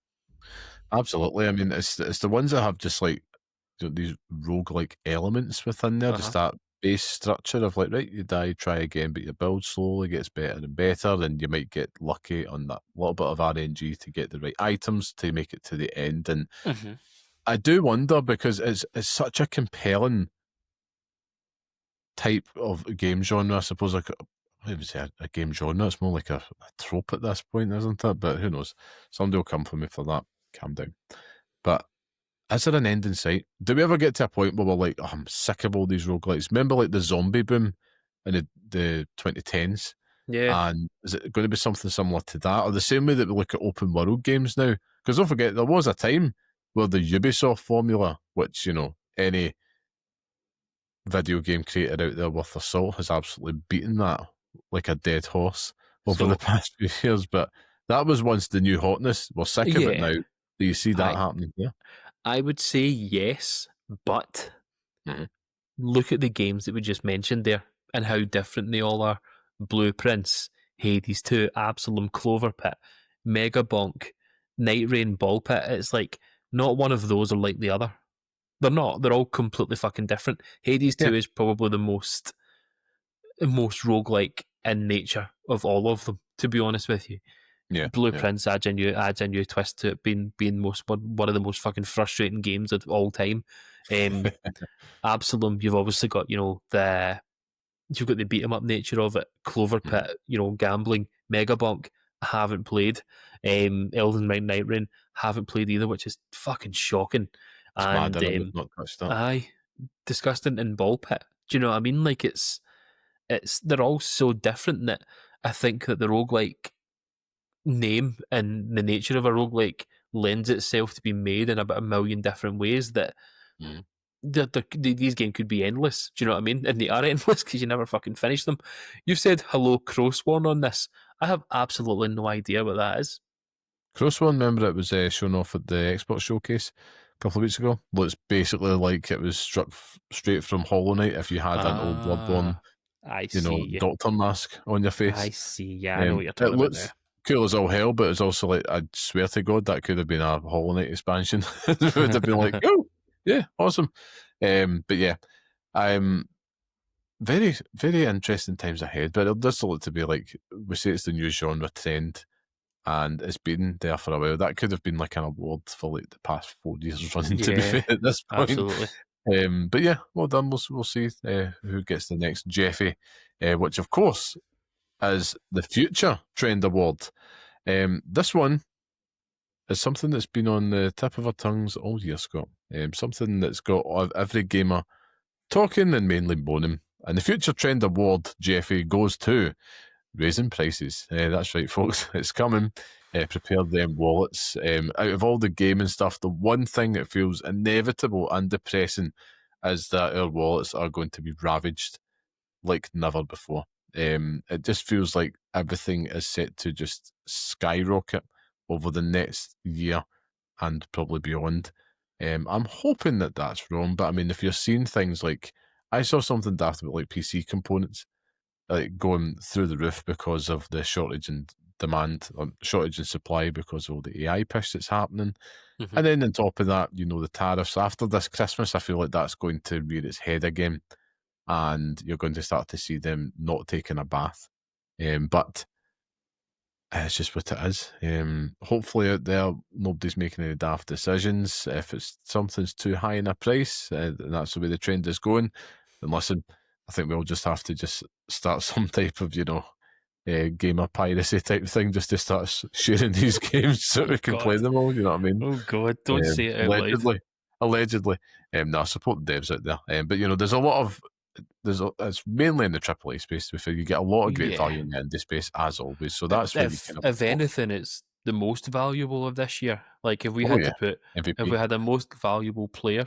Absolutely. I mean, it's the ones that have just like these roguelike elements within there, Uh just huh. that base structure of like, right, you die, try again, but your build slowly gets better and better, and you might get lucky on that little bit of RNG to get the right items to make it to the end. And Hmm. I do wonder because it's such a compelling type of game genre, I suppose. Like, I would say a game genre. It's more like a trope at this point, isn't it? But who knows? Somebody will come for me for that. Calm down. But is there an end in sight? Do we ever get to a point where we're like, oh, I'm sick of all these roguelikes? Remember, like the zombie boom in the 2010s? Yeah. And is it going to be something similar to that, or the same way that we look at open world games now? Because don't forget, there was a time where the Ubisoft formula, which any video game creator out there worth their salt has absolutely beaten that like a dead horse over the So past few years. But that was once the new hotness. We're sick of it yeah, now. Do you see that I happening here? I would say yes, but Mhm. look at the games that we just mentioned there and how different they all are. Blueprints, Hades 2, Absalom, Clover Pit, Mega Bonk, Night Rain, Ball Pit. It's like not one of those are like the other. They're not. They're all completely fucking different. Hades Yeah, 2 is probably the most roguelike in nature of all of them, to be honest with you. yeah, yeah. Blueprints adds a new twist to it being one of the most fucking frustrating games of all time. Um, Absalom, you've obviously got you've got the beat 'em up nature of it. Clover Mhm. Pit, gambling. Megabonk, I haven't played. Elden Ring, Night Rain, haven't played either, which is fucking shocking. It's mad, And and we've not touched that. aye, disgusting. And Ball Pit, do you know what I mean? Like they're all so different that I think that the roguelike name and the nature of a roguelike lends itself to be made in about a million different ways that Mm. these games could be endless. Do you know what I mean? And they are endless because you never fucking finish them. You've said hello Crowsworn on this. I have absolutely no idea what that is. Crossone, remember it was shown off at the Xbox showcase a couple of weeks ago. Looks basically like it was struck straight from Hollow Knight if you had an old Bloodborne, I see. doctor mask on your face. I see. Yeah, I know what you're It talking about now. looks cool as all hell, but it's also like, I swear to God, that could have been a Hollow Knight expansion. It would have been like, oh, yeah, awesome. But yeah, I'm very, very interesting times ahead. But it does look to be like, we say it's the new genre trend, and it's been there for a while. That could have been like an award for like the past 4 years running, to be Yeah, fair, at this point. absolutely. But yeah, well done. We'll see who gets the next Geoffie, which of course is the Future Trend Award. This one is something that's been on the tip of our tongues all year, Scott. Something that's got every gamer talking and mainly moaning. And the Future Trend Award, Geoffie, goes to raising prices. That's right, folks. It's coming. Prepare them wallets. Out of all the gaming stuff, the one thing that feels inevitable and depressing is that our wallets are going to be ravaged like never before. It just feels like everything is set to just skyrocket over the next year and probably beyond. I'm hoping that that's wrong, but I mean, if you're seeing things like, I saw something daft about like PC components like going through the roof because of the shortage in demand, or shortage in supply because of all the AI push that's happening. Mhm. And then on top of that, the tariffs after this Christmas, I feel like that's going to rear its head again, and you're going to start to see them not taking a bath. But it's just what it is. Hopefully out there, nobody's making any daft decisions. If it's something's too high in a price, and that's the way the trend is going, then listen, I think we'll just have to just start some type of, gamer piracy type thing, just to start sharing these games so Oh, we can play God. them all. You know what I mean? Oh, God. Don't say it out loud. Allegedly. No, I support the devs out there. But there's a lot of it's mainly in the AAA space. Before you get a lot of great Yeah. value in the indie space, as always. So that's where you kind of If anything, it's the most valuable of this year. Like, if we oh had yeah, to put, if MVP. we had a most valuable player,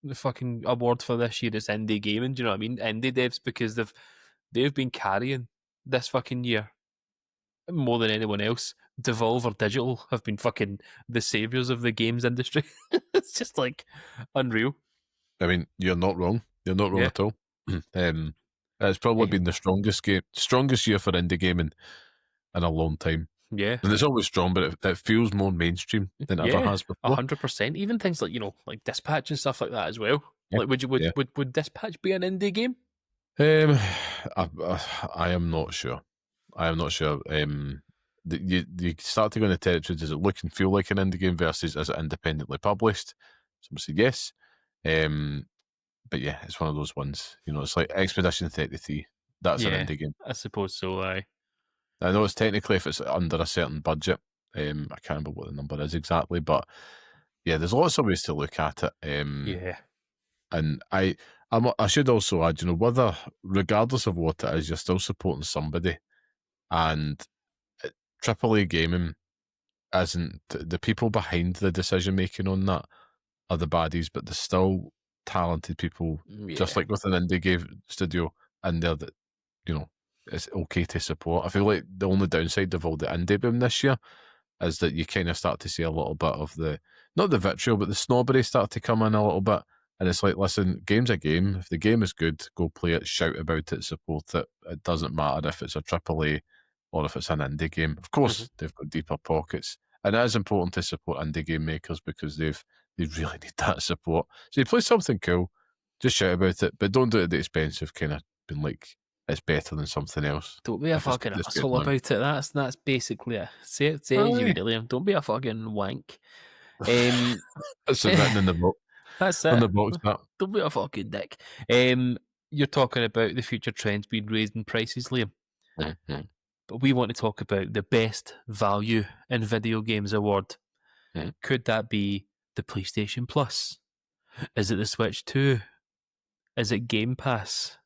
the fucking award for this year is indie gaming. Do you know what I mean? Indie devs, because they've been carrying this fucking year more than anyone else. Devolve or Digital have been fucking the saviors of the games industry. It's just like unreal. I mean, you're not wrong. You're not wrong Yeah. at all. It's probably been the strongest year for indie gaming in a long time. Yeah. And it's always strong, but it feels more mainstream than it ever Yeah, has before. 100%. Even things like like Dispatch and stuff like that as well. Yeah, Like, would you yeah. would Dispatch be an indie game? I am not sure. I am not sure. You start to go into territory. Does it look and feel like an indie game versus is it independently published? Some say yes. But yeah, it's one of those ones. It's like Expedition 33. That's an Yeah, indie game. I suppose so. I know it's technically if it's under a certain budget. I can't remember what the number is exactly, but yeah, there's lots of ways to look at it. Yeah, And I should also add, whether regardless of what it is, you're still supporting somebody, and AAA gaming isn't the people behind the decision making on that are the baddies, but there's still talented people, just yeah. like with an indie game studio in there that it's okay to support. I feel like the only downside of all the indie boom this year is that you kind of start to see a little bit of not the vitriol, but the snobbery start to come in a little bit. And it's like, listen, game's a game. If the game is good, go play it, shout about it, support it. It doesn't matter if it's a AAA or if it's an indie game. Of course, they've got deeper pockets. And it is important to support indie game makers because they really need that support. So you play something cool, just shout about it, but don't do it at the expense of kind of being like, it's better than something else. Don't be a If it's fucking good, it's good asshole now. about it. That's basically it. Say it as you Aye. would, Liam. Don't be a fucking wank. Um, That's it written in the book. that's On it. the box, that. Don't be a fucking dick. You're talking about the future trends being raised in prices, Liam. Mm-hmm. But we want to talk about the best value in video games award. Mm. Could that be the PlayStation Plus? Is it the Switch 2? Is it Game Pass?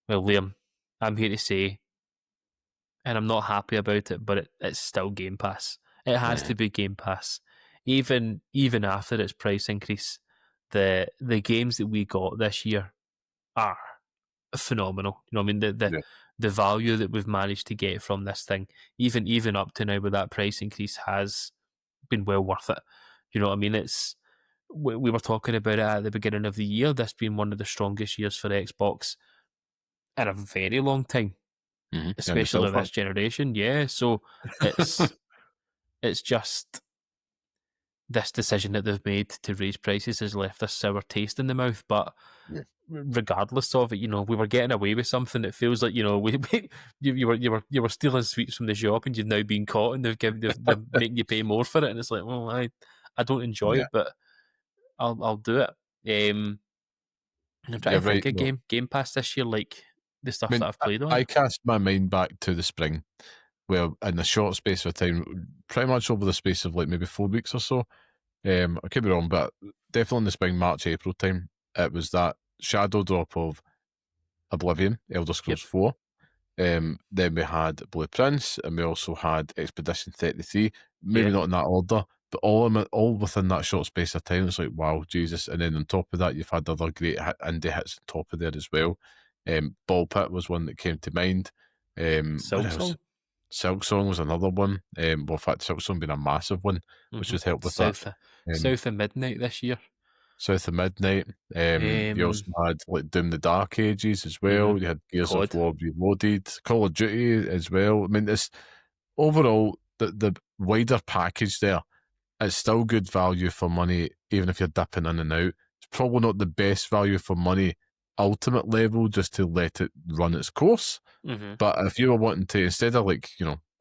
Well, Liam, I'm here to say, and I'm not happy about it, but it's still Game Pass. It has Yeah. to be Game Pass. Even after its price increase, the games that we got this year are phenomenal. You know what I mean? Yeah. The value that we've managed to get from this thing, even up to now with that price increase, has been well worth it. You know what I mean? We were talking about it at the beginning of the year. This being one of the strongest years for Xbox in a very long time, And you still especially fuck. this generation. Yeah, so it's it's just this decision that they've made to raise prices has left a sour taste in the mouth. But Yeah. regardless of it, we were getting away with something. It feels like you were stealing sweets from the shop, and you've now been caught, and they're making you pay more for it. And it's like, well, I don't enjoy Yeah. it, but I'll do it. I'm trying Yeah, to think right. of No. Game Pass this year, like the I stuff that mean, I've played on. I cast my mind back to the spring, where in a short space of time, pretty much over the space of like maybe 4 weeks or so, I could be wrong, but definitely in the spring, March, April time, it was that shadow drop of Oblivion, Elder Yep. Scrolls 4. Then we had Blue Prince, and we also had Expedition 33. Maybe Yeah. not in that order, but all within that short space of time. It's like, wow, Jesus. And then on top of that, you've had other great indie hits on top of there as well. Ball Pit was one that came to mind. What Silk else? Song. Silk Song was another one. Well, in fact, Silk Song being a massive one, which would help with that. South of Midnight this year. South of Midnight. You also Um, had like Doom the Dark Ages as well. mhm. You had Gears of COD. War Reloaded, Call of Duty as well. I mean, it's overall the wider package there. It's still good value for money, even if you're dipping in and out. It's probably not the best value for money ultimate level, just to let it run its course. Mm-hmm. But if you were wanting to, instead of like,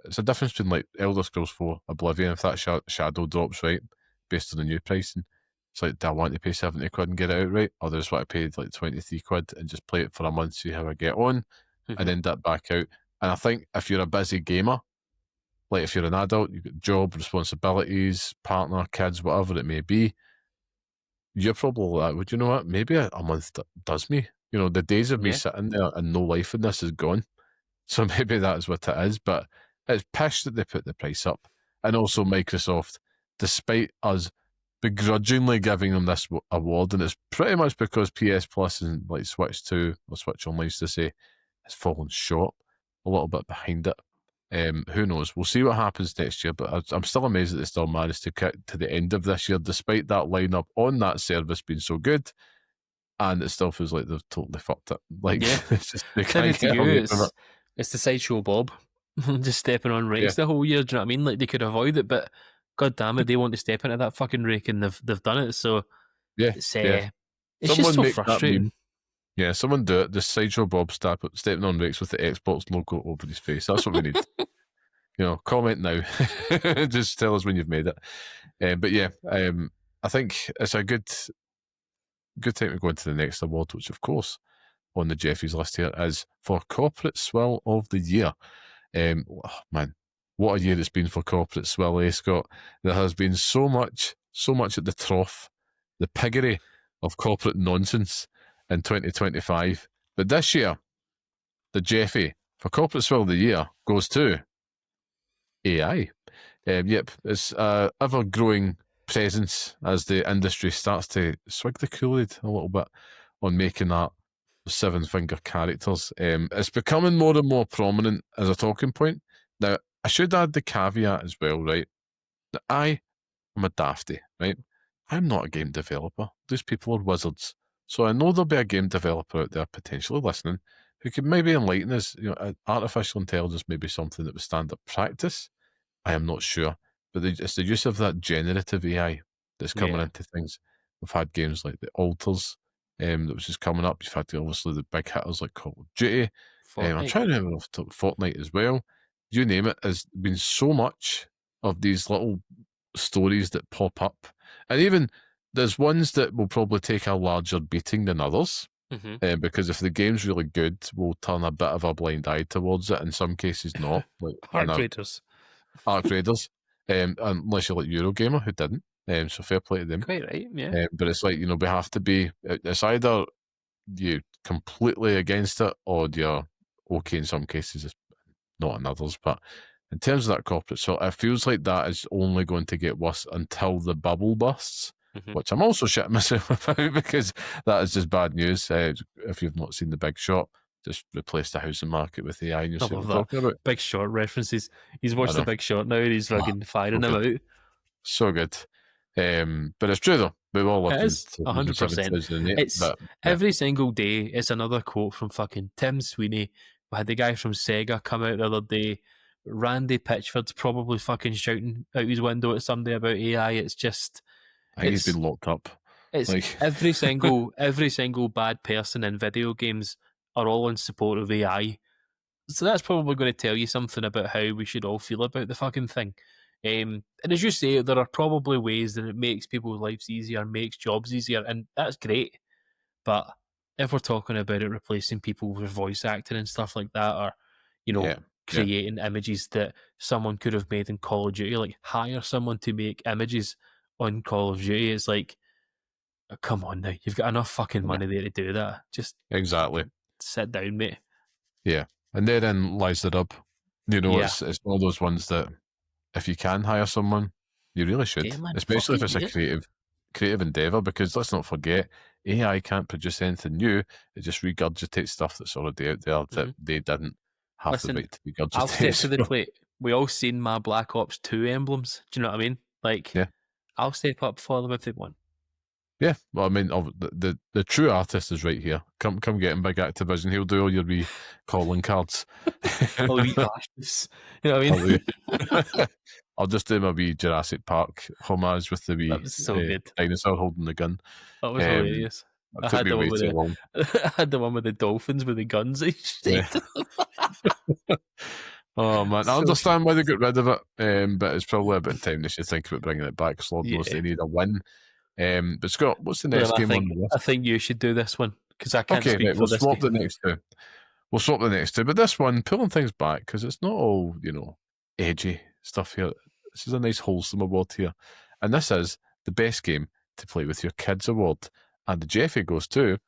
it's a difference between like Elder Scrolls 4 Oblivion, if that shadow drops right, based on the new pricing. It's like, do I want to pay 70 quid and get it outright? Or do I just want to pay like 23 quid and just play it for a month, see how I get on, and Mm-hmm. then dip back out? And I think if you're a busy gamer, like if you're an adult, you've got job, responsibilities, partner, kids, whatever it may be, you're probably like, would you know what? Maybe a month does me. The days of me Yeah. sitting there and no life in this is gone. So maybe that's what it is. But it's pish that they put the price up. And also Microsoft, despite us begrudgingly giving them this award, and it's pretty much because PS Plus and like Switch 2, or Switch Online used to say, has fallen short, a little bit behind it. Who knows? We'll see what happens next year, but I'm still amazed that they still managed to get to the end of this year, despite that lineup on that service being so good, and it still feels like they've totally fucked it. Like, Yeah. it's just, they Turn can't it to get you. away from it. It's the sideshow Bob, just stepping on Yeah, rakes the whole year. Do you know what I mean? Like they could avoid it, but god damn it, they want to step into that fucking rake, and they've done it. So yeah, it's yeah. it's just Someone so make that frustrating. meme. Yeah, someone do it. Just Sideshow Bob stepping on rakes with the Xbox logo over his face. That's what we need. Comment now. Just tell us when you've made it. But yeah, I think it's a good time to go into the next award, which of course on the Geoffies list here is for Corporate Swill of the Year. Oh, man, what a year it's been for Corporate Swill, Scott? There has been so much at the trough, the piggery of corporate nonsense in 2025. But this year, the Geoffie for Corporate Swill of the Year goes to AI. Yep, it's ever growing presence as the industry starts to swig the Kool-Aid a little bit on making that seven finger characters. It's becoming more and more prominent as a talking point. Now, I should add the caveat as well, right? That I am a dafty, right? I'm not a game developer. These people are wizards. So I know there'll be a game developer out there potentially listening who could maybe enlighten us. Artificial intelligence may be something that would stand up practice. I am not sure. But it's the use of that generative AI that's coming Yeah, into things. We've had games like the Alters, that was just coming up. You've had obviously the big hitters like Call of Duty. I'm Fortnite. trying to remember off the top, Fortnite as well. You name it, there's been so much of these little stories that pop up. And even there's ones that will probably take a larger beating than others. Mm-hmm. Because if the game's really good, we'll turn a bit of a blind eye towards it. In some cases, not. Like in Heart Raiders. Arc Raiders, unless you're like Eurogamer, who didn't. So fair play to them. Quite right. Yeah. But it's like, we have to be, it's either you completely against it, or you're okay in some cases, not in others. But in terms of that corporate salt, it feels like that is only going to get worse until the bubble bursts, Mhm. which I'm also shitting myself about because that is just bad news. If you've not seen The Big Short, just replace the housing market with AI and you'll I see what love I'm that. talking about. Big Short references. He's I watched The know. Big Short now and he's Ah, fucking firing so him good. out. So good. But it's true though. We've all It lived in is 2007, 100%. 2008. It's But yeah, every single day. It's another quote from fucking Tim Sweeney. We had the guy from Sega come out the other day. Randy Pitchford's probably fucking shouting out his window at somebody about AI. It's just, I think he's it's been locked up. it's Like, every single bad person in video games are all in support of AI. So that's probably going to tell you something about how we should all feel about the fucking thing. And as you say, there are probably ways that it makes people's lives easier, makes jobs easier, and that's great. But if we're talking about it replacing people with voice acting and stuff like that, or yeah, yeah. creating images that someone could have made in Call of Duty, like hire someone to make images on Call of Duty, it's like, come on now, you've got enough fucking Yeah, money there to do that. Just exactly. fucking sit down, mate. Yeah. And therein lies the rub. You know, Yeah, it's one of those ones that if you can hire someone, you really should, yeah, man, especially if fucking it's a do it. creative endeavor. Because let's not forget, AI can't produce anything new. It just regurgitates stuff that's already out there that Mhm. they didn't have the Listen, right to I'll regurgitate. step to the So, plate. We all seen my Black Ops 2 emblems. Do you know what I mean? Like, yeah, I'll step up for them if they want. yeah. Well, I mean, the true artist is right here. Come get him, big Activision. He'll do all your wee calling cards. All the wee artists. You know what I I'll mean? do. I'll just do my wee Jurassic Park homage with the That wee was so good. dinosaur holding the gun. That was Um, hilarious. it I took had me the one way with too the long. I had the one with the dolphins with the guns. Yeah. Oh man, I So understand why they got rid of it, but it's probably about time they should think about bringing it back. 'Cause Lord knows yeah. they need a win. But Scott, what's the next Liam, game on the I list? think you should do this one because I can't Okay, speak right, for we'll this swap game. the next two. We'll swap the next two, but this one, pulling things back because it's not all edgy stuff here. This is a nice wholesome award here, and this is the best game to play with your kids award, and the Geoffie goes to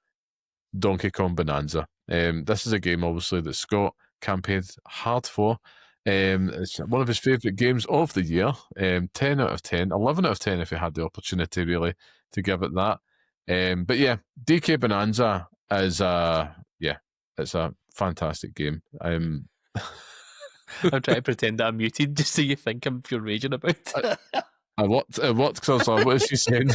Donkey Kong Bonanza. This is a game, obviously, that Scott campaigned hard for. It's one of his favourite games of the year. 10 out of 10, 11 out of 10 if you had the opportunity, really, to give it that. But yeah, DK Bonanza is it's a fantastic game. I'm trying to pretend that I'm muted just so you think you're raging about it. It worked because I was like, what is he saying?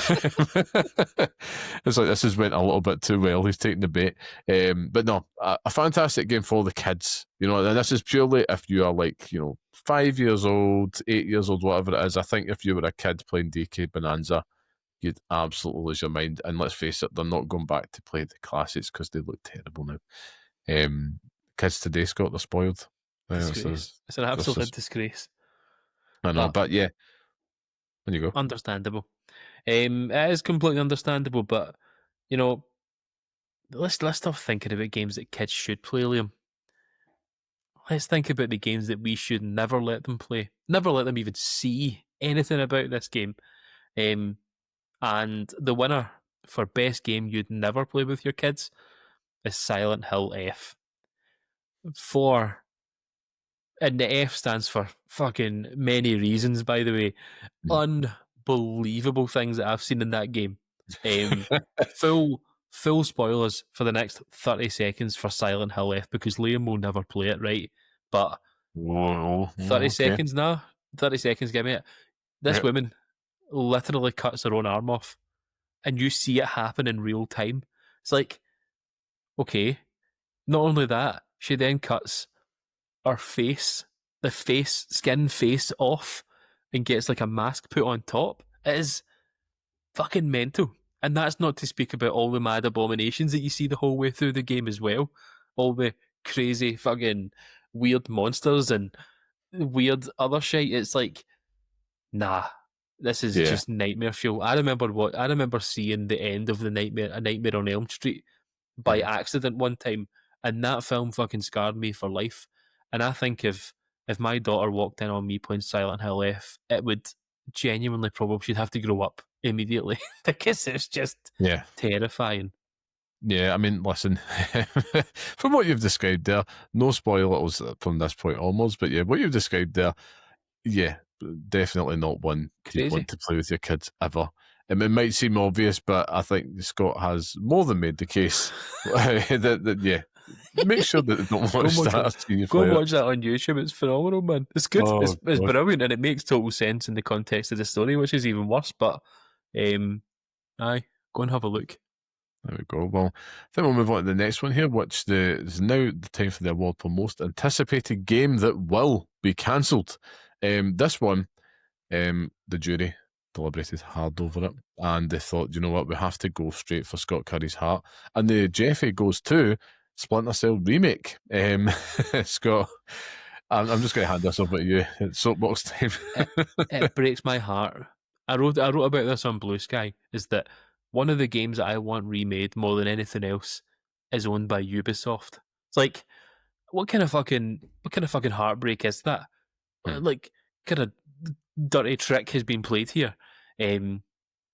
It's like, this has went a little bit too well. He's taking the bait. But no, a fantastic game for the kids. And this is purely if you are like, 5 years old, 8 years old, whatever it is. I think if you were a kid playing DK Bonanza, you'd absolutely lose your mind. And let's face it, they're not going back to play the classics because they look terrible now. Kids today, Scott, they're spoiled. Disgrace. It's an This absolute is, disgrace. I know, But but yeah, there you go. understandable. It is completely understandable, but you know, let's stop thinking about games that kids should play, Liam. Let's think about the games that we should never let them play. Never let them even see anything about this game. Um, and the winner for best game you'd never play with your kids is Silent Hill F. For and the F stands for fucking many reasons, by the way. Unbelievable things that I've seen in that game. Um, full full spoilers for the next 30 seconds for Silent Hill F because Liam will never play it, right? But Whoa, 30 okay. seconds now. 30 seconds, give me it. This Yep. woman literally cuts her own arm off, and you see it happen in real time. It's like, okay. Not only that, she then cuts her face, the skin face off, and gets like a mask put on top. It is fucking mental. And that's not to speak about all the mad abominations that you see the whole way through the game as well. All the crazy fucking weird monsters and weird other shit. It's like, nah, this is Yeah. just nightmare fuel. I remember seeing the end of A Nightmare on Elm Street by Mhm. accident one time, and that film fucking scarred me for life. And I think if my daughter walked in on me playing Silent Hill F, it would genuinely probably she'd have to grow up immediately because it's just Yeah. terrifying. Yeah, I mean, listen, from what you've described there, no spoilers from this point onwards, but yeah, what you've described there, yeah, definitely not one you'd Crazy. want to play with your kids ever. It might seem obvious, but I think Scott has more than made the case that yeah, make sure that they don't Go and watch watch that. it. I've seen you Go play and it. watch that on YouTube. It's phenomenal, man. It's good. Oh, It's God. brilliant, and it makes total sense in the context of the story, which is even worse. But, aye, go and have a look. There we go. Well, I think we'll move on to the next one here, which is now the time for the award for most anticipated game that will be cancelled. This one, the jury deliberated hard over it, and they thought, you know what, we have to go straight for Scott Curry's heart, and the Geoffie goes to Splinter Cell remake. Scott, I'm just going to hand this over to you. It's soapbox time. It breaks my heart. I wrote about this on Blue Sky. Is that one of the games that I want remade more than anything else is owned by Ubisoft? It's like, what kind of fucking heartbreak is that? Like, kind of dirty trick has been played here.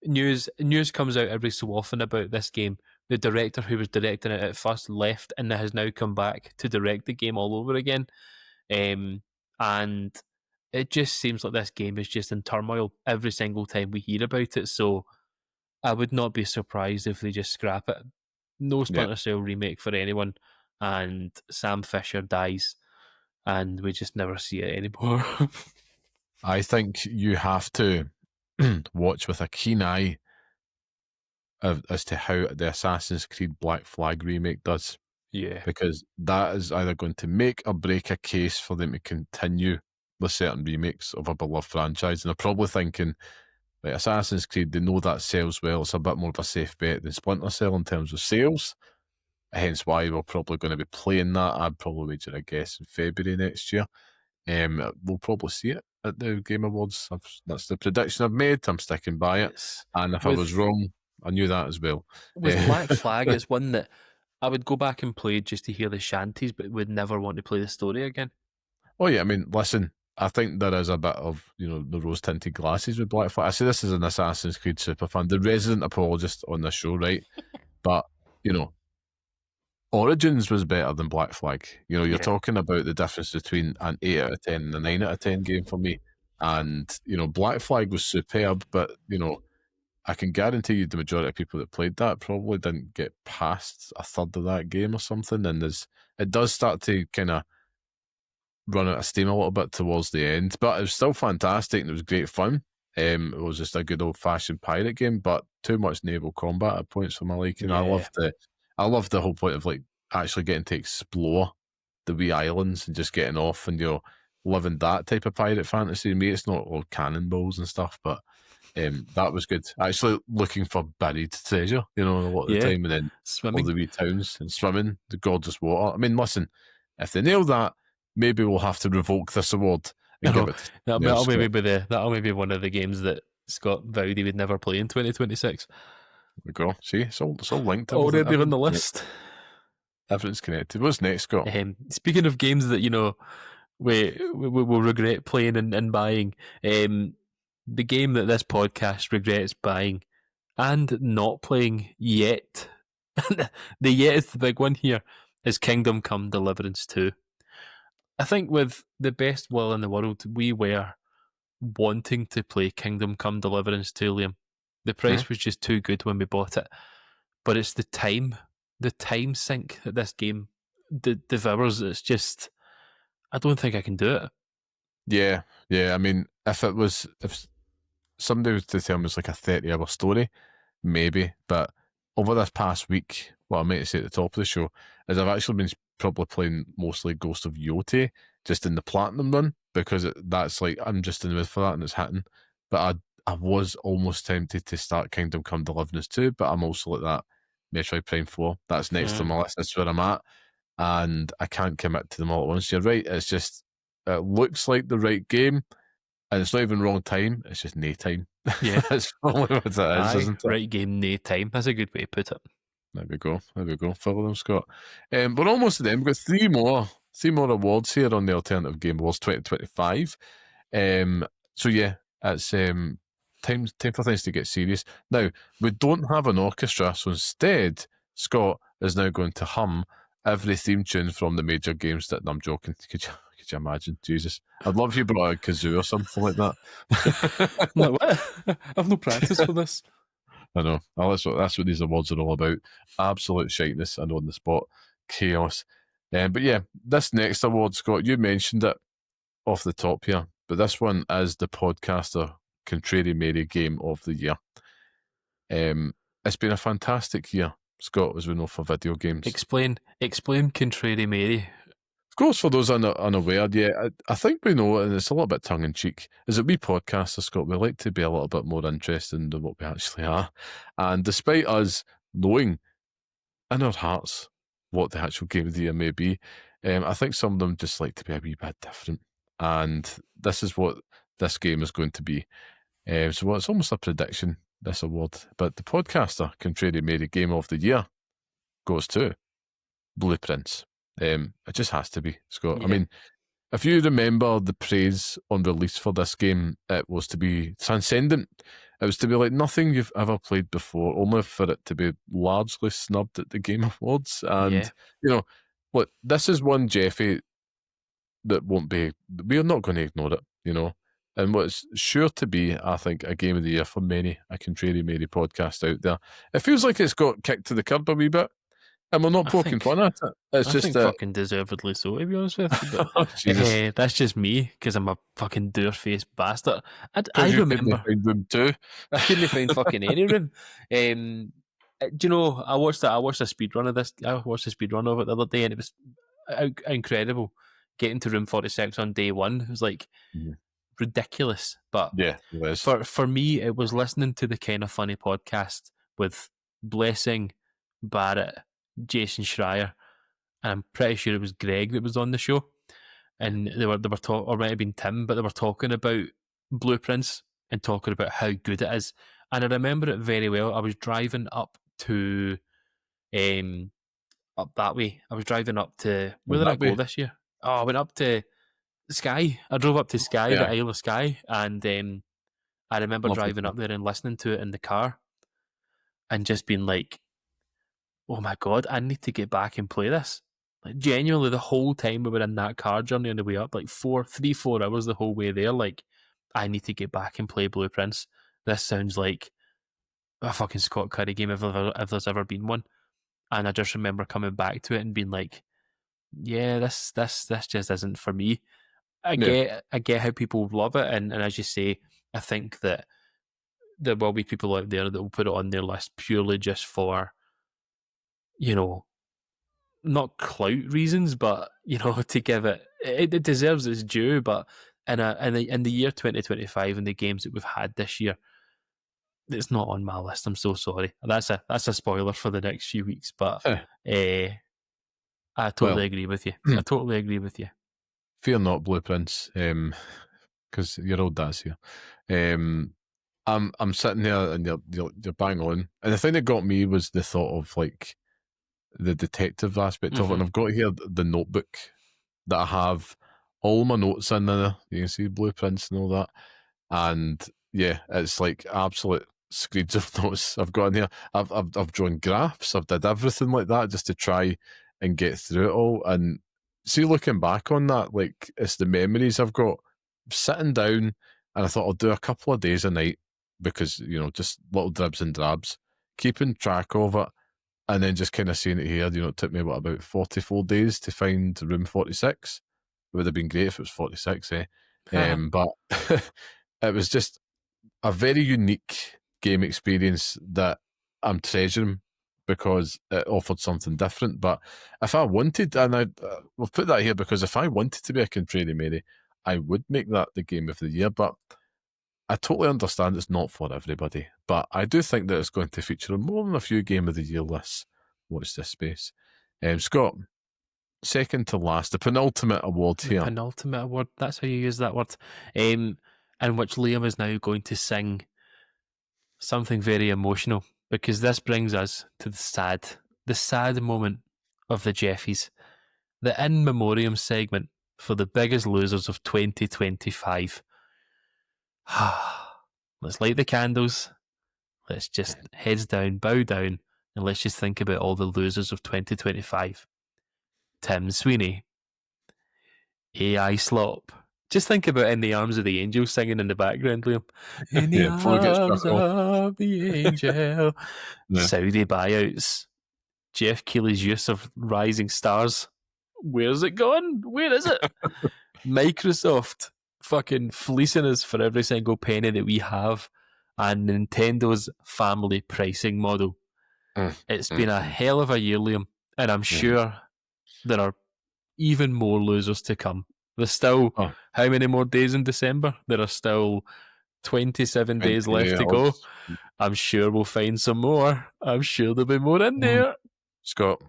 News comes out every so often about this game. The director who was directing it at first left and has now come back to direct the game all over again. And it just seems like this game is just in turmoil every single time we hear about it. So I would not be surprised if they just scrap it. No Yeah, Splinter Cell remake for anyone, and Sam Fisher dies, and we just never see it anymore. I think you have to watch with a keen eye as to how the Assassin's Creed Black Flag remake does, Yeah. because that is either going to make or break a case for them to continue with certain remakes of a beloved franchise. And they're probably thinking, like Assassin's Creed, they know that sells well. It's a bit more of a safe bet than Splinter Cell in terms of sales. Hence why we're probably going to be playing that. I'd probably wager a guess in February next year. We'll probably see it at the Game Awards. That's the prediction I've made. I'm sticking by it. It's And if I was wrong, I knew that as well. with Black Flag, it's one that I would go back and play just to hear the shanties, but would never want to play the story again. Oh yeah, I mean, listen, I think there is a bit of, the rose-tinted glasses with Black Flag. I say this as an Assassin's Creed superfan, the resident apologist on this show, right? But, Origins was better than Black Flag. You're Yeah. talking about the difference between an 8 out of 10 and a 9 out of 10 game for me. And, Black Flag was superb, but, I can guarantee you the majority of people that played that probably didn't get past a third of that game or something. And it does start to kind of run out of steam a little bit towards the end, but it was still fantastic and it was great fun. It was just a good old fashioned pirate game, but too much naval combat at points for my liking. Yeah. I love the whole point of like actually getting to explore the wee islands and just getting off and living that type of pirate fantasy. To me, it's not all cannonballs and stuff, but that was good. Actually looking for buried treasure, a lot of the time, and then all Swimming. the wee towns and swimming, the gorgeous water. I mean, listen, if they nail that, maybe we'll have to revoke this award and give it to That'll maybe be one of the games that Scott vowed he would never play in 2026. There we go. See, it's all linked. Already on the list. Everything's connected. What's next, Scott? Speaking of games that we will regret playing and buying, the game that this podcast regrets buying and not playing yet, the yet is the big one here, is Kingdom Come Deliverance 2. I think with the best will in the world, we were wanting to play Kingdom Come Deliverance 2, Liam. The price was just too good when we bought it. But it's the time sink that this game devours. It's just, I don't think I can do it. Yeah. I mean, if somebody was to tell me it's like a 30-hour story, maybe. But over this past week, what I meant to say at the top of the show is I've actually been probably playing mostly Ghost of Yoti just in the platinum run, because that's like, I'm just in the mood for that and it's hitting. But I was almost tempted to start Kingdom Come Deliverance 2, but I'm also like that Metroid Prime 4. That's next on my list. That's where I'm at. And I can't commit to them all at once. You're right. It's just, it looks like the right game. And it's not even wrong time. It's just no time. Yeah. That's probably what it is, isn't it? Right game, no time. That's a good way to put it. There we go. Follow them, Scott. We're almost at the end. We've got three more awards here on the Alternative Game Awards 2025. So yeah, it's time for things to get serious. Now, we don't have an orchestra, so instead, Scott is now going to hum every theme tune from the major games that I'm joking. Could you imagine? Jesus. I'd love if you brought a kazoo or something like that. I'm like, what? I've no practice for this. I know. Oh, that's what these awards are all about. Absolute shiteness, I know, on the spot. Chaos. But yeah, this next award, Scott, you mentioned it off the top here, but this one is the Podcaster Contrary Mary Game of the Year. It's been a fantastic year, Scott, as we know, for video games. Explain Contrary Mary. Of course, for those unaware, yeah, I think we know, and it's a little bit tongue-in-cheek, is that we podcasters, Scott, we like to be a little bit more interesting than what we actually are. And despite us knowing in our hearts what the actual game of the year may be, I think some of them just like to be a wee bit different. And this is what this game is going to be. So it's almost a prediction, this award. But the Podcaster Contrary Mary Game of the Year goes to Blueprints. It just has to be, Scott. Yeah. I mean, if you remember the praise on release for this game, it was to be transcendent. It was to be like nothing you've ever played before, only for it to be largely snubbed at the Game Awards. And, look, this is one Geoffie that won't be, we're not going to ignore it, And what's sure to be, I think, a game of the year for many a Contrary Mary podcast out there. It feels like it's got kicked to the curb a wee bit. And we're not poking fun at it. It's just fucking deservedly so, to be honest with you. But oh, Jesus. that's just me, because I'm a fucking dour-faced bastard. I You remember. couldn't find room too. I couldn't find fucking any room. Do you know, I watched a speed run of this. I watched a speed run of it the other day, and it was incredible. Getting to room 46 on day one, it was like ridiculous. But Yeah, it was. for me, it was listening to the Kind of Funny podcast with Blessing, Barrett, Jason Schreier, and I'm pretty sure it was Greg that was on the show. And they were talking, or it might have been Tim, but they were talking about Blueprints and talking about how good it is. And I remember it very well. I was driving up to up that way. I was driving up to, where did I go this year? Oh, I went up to Skye. I drove up to Skye, the Isle of Skye, and I remember driving up there and listening to it in the car and just being like, oh my God, I need to get back and play this. Like, genuinely, the whole time we were in that car journey on the way up, like 4 hours the whole way there, like, I need to get back and play Blueprints. This sounds like a fucking Scott Curry game if there's ever been one. And I just remember coming back to it and being like, yeah, this just isn't for me. I get how people love it, and as you say, I think that there will be people out there that will put it on their list purely just for, not clout reasons, but to give it deserves its due. But in the year 2025 and the games that we've had this year, it's not on my list. I'm so sorry. That's a spoiler for the next few weeks, but I totally agree with you. I totally agree with you. Fear not, Blueprints, because your old dad's here. I'm sitting here and you're bang on, and the thing that got me was the thought of like the detective aspect of it. And I've got here the notebook that I have all my notes in there. You can see Blueprints and all that, and yeah, it's like absolute screeds of notes I've got in here. I've drawn graphs. I've did everything like that just to try and get through it all. And see, looking back on that, like, it's the memories I've got sitting down, and I thought I'll do a couple of days a night because, just little dribs and drabs, keeping track of it, and then just kind of seeing it here. It took me about 44 days to find room 46. It would have been great if it was 46, but it was just a very unique game experience that I'm treasuring because it offered something different. But if I wanted, and we'll put that here because if I wanted to be a Contrary Mary, I would make that the game of the year. But I totally understand it's not for everybody. But I do think that it's going to feature on more than a few game of the year lists. Watch this space. Scott, second to last, the penultimate award here. Penultimate award, that's how you use that word. In which Liam is now going to sing something very emotional, because this brings us to the sad moment of the Geoffies, the in memoriam segment for the biggest losers of 2025. Let's light the candles. Let's just heads down, bow down, And let's just think about all the losers of 2025. Tim Sweeney, AI Slop. Just think about In the Arms of the Angel singing in the background, Liam. In the Before we get arms struck off. of the angel. Yeah. Saudi buyouts. Jeff Keighley's use of rising stars. Where's it gone? Where is it? Microsoft fucking fleecing us for every single penny that we have. And Nintendo's family pricing model. It's been a hell of a year, Liam. And I'm sure there are even more losers to come. There's still how many more days in December? There are still 27 days left to go. I'm sure we'll find some more. I'm sure there'll be more in there. Scott,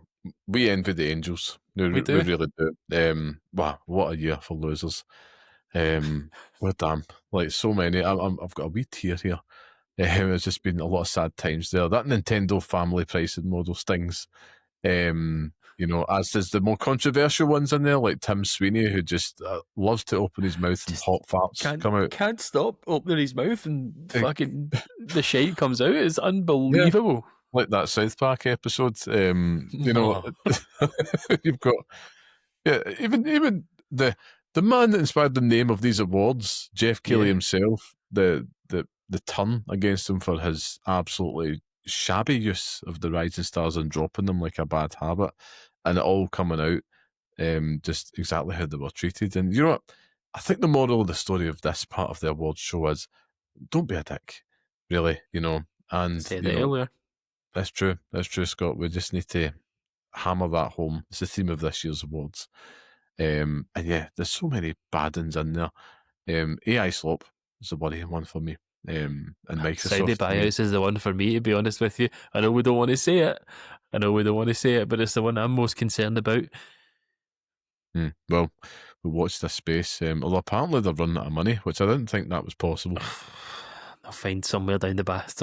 we envy the Angels. We really do. Wow, what a year for losers. We're damn. Like so many. I've got a wee tear here. It's just been a lot of sad times there. That Nintendo family pricing model stings. As does the more controversial ones in there, like Tim Sweeney, who just loves to open his mouth and hot farts come out. Can't stop opening his mouth and fucking the shite comes out. It's unbelievable. Yeah, like that South Park episode. You've got even the man that inspired the name of these awards, Jeff Keighley himself. The turn against him for his absolutely shabby use of the rising stars and dropping them like a bad habit, and it all coming out just exactly how they were treated. And you know what? I think the moral of the story of this part of the awards show is don't be a dick, really, and said it earlier. That's true, Scott. We just need to hammer that home. It's the theme of this year's awards. And yeah, there's so many bad ones in there. AI Slop is the worrying one for me. And Microsoft. Saudi buyouts is the one for me, to be honest with you. I know we don't want to say it, but it's the one I'm most concerned about. Well, we watched this space. Although apparently they're running out of money, which I didn't think that was possible. I'll find something down the back of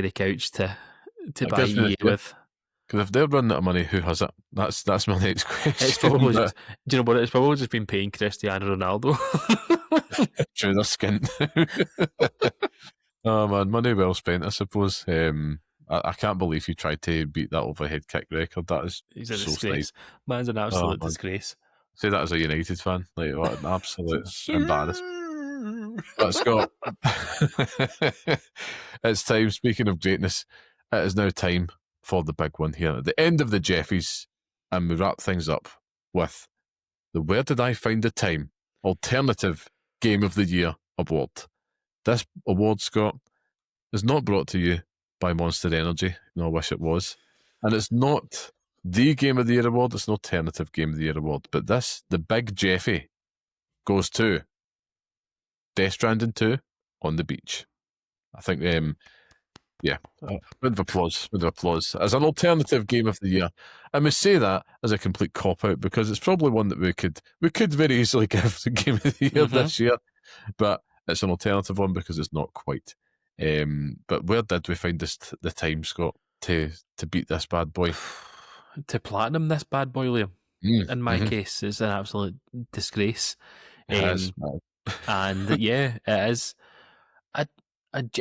the couch to buy EA with. Because if they're running out of money, who has it? That's my next question. It's probably do you know what? It's probably just been paying Cristiano Ronaldo. True, they're skint. Oh man, money well spent, I suppose. I can't believe you tried to beat that overhead kick record. That is He's a so disgrace. Man's an absolute disgrace. Say that as a United fan. Like, what an absolute embarrassment. But Scott, it's time. Speaking of greatness, it is now time for the big one here. At the end of the Geoffies, and we wrap things up with the Where Did I Find the Time Alternative Game of the Year Award. This award, Scott, is not brought to you by Monster Energy. No, I wish it was. And it's not the Game of the Year Award. It's an alternative Game of the Year Award. But this, the big Geoffie, goes to Death Stranding 2 on the beach. I think, bit of applause. As an alternative Game of the Year. I must say that as a complete cop-out because it's probably one that we could very easily give the Game of the Year this year. But it's an alternative one because it's not quite. But where did we find the time, Scott, to beat this bad boy? To platinum this bad boy, Liam. In my case, it's an absolute disgrace. And yeah, it is. I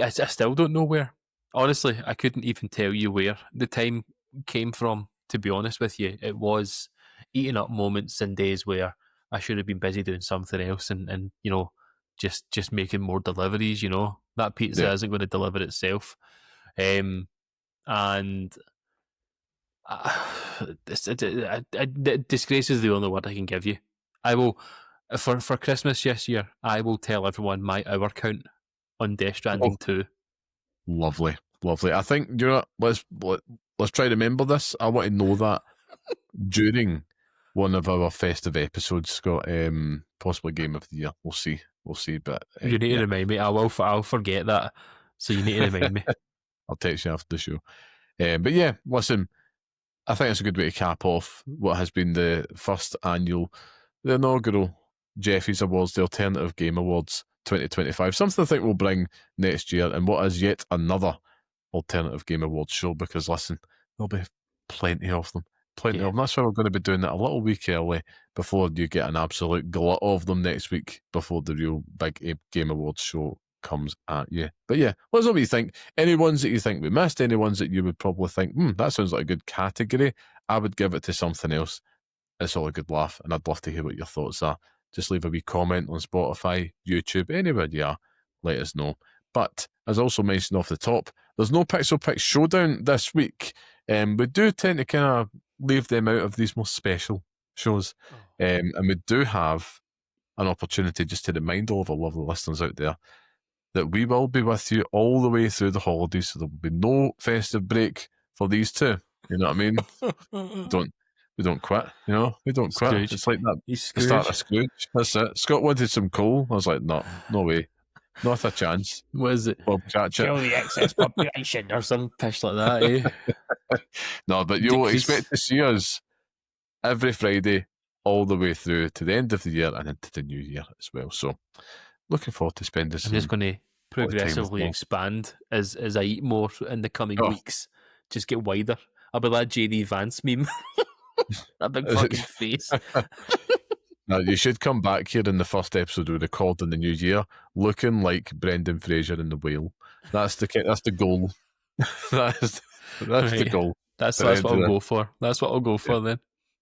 still don't know where. Honestly, I couldn't even tell you where the time came from, to be honest with you. It was eating up moments and days where I should have been busy doing something else and just making more deliveries, That pizza isn't going to deliver itself. And disgrace is the only word I can give you. I will, for Christmas this year, I will tell everyone my hour count on Death Stranding 2. Lovely. I think, let's try to remember this. I want to know that during one of our festive episodes, Scott, possibly Game of the Year. We'll see. But you need to remind me. I'll forget that. So you need to remind me. I'll text you after the show. But yeah, listen, I think it's a good way to cap off what has been the inaugural Geoffies Awards, the Alternative Game Awards 2025. Something I think we'll bring next year, and what is yet another Alternative Game Awards show, because listen, there'll be plenty of them. That's why we're going to be doing that a little week early before you get an absolute glut of them next week before the real big Game Awards show comes at you. But yeah, let us know what you think. Any ones that you think we missed, any ones that you would probably think, that sounds like a good category, I would give it to something else. It's all a good laugh, and I'd love to hear what your thoughts are. Just leave a wee comment on Spotify, YouTube, anywhere you are. Let us know. But as also mentioned off the top, there's no Pixel Picks Showdown this week. We do tend to kind of leave them out of these more special shows. And we do have an opportunity just to remind all of our lovely listeners out there that we will be with you all the way through the holidays. So there will be no festive break for these two. You know what I mean? We don't quit, you know? We don't quit. Scrooge. It's like that. He's The start Scrooge. of Scrooge. That's it. Scott wanted some coal. I was like, no way. Not a chance. What is it? Bob Cratchit. Kill the excess population or some pish like that, eh? No, but you'll Decrease. expect to see us every Friday all the way through to the end of the year and into the new year as well. So looking forward to spending I'm just going to progressively Paul. expand as I eat more in the coming Oh. weeks. Just get wider. I'll be that JD Vance meme. That big fucking face. Now, you should come back here in the first episode we record in the new year looking like Brendan Fraser in The Whale. That's the goal. that's Right. the goal. That's what I'll go for. That's what I'll go for then.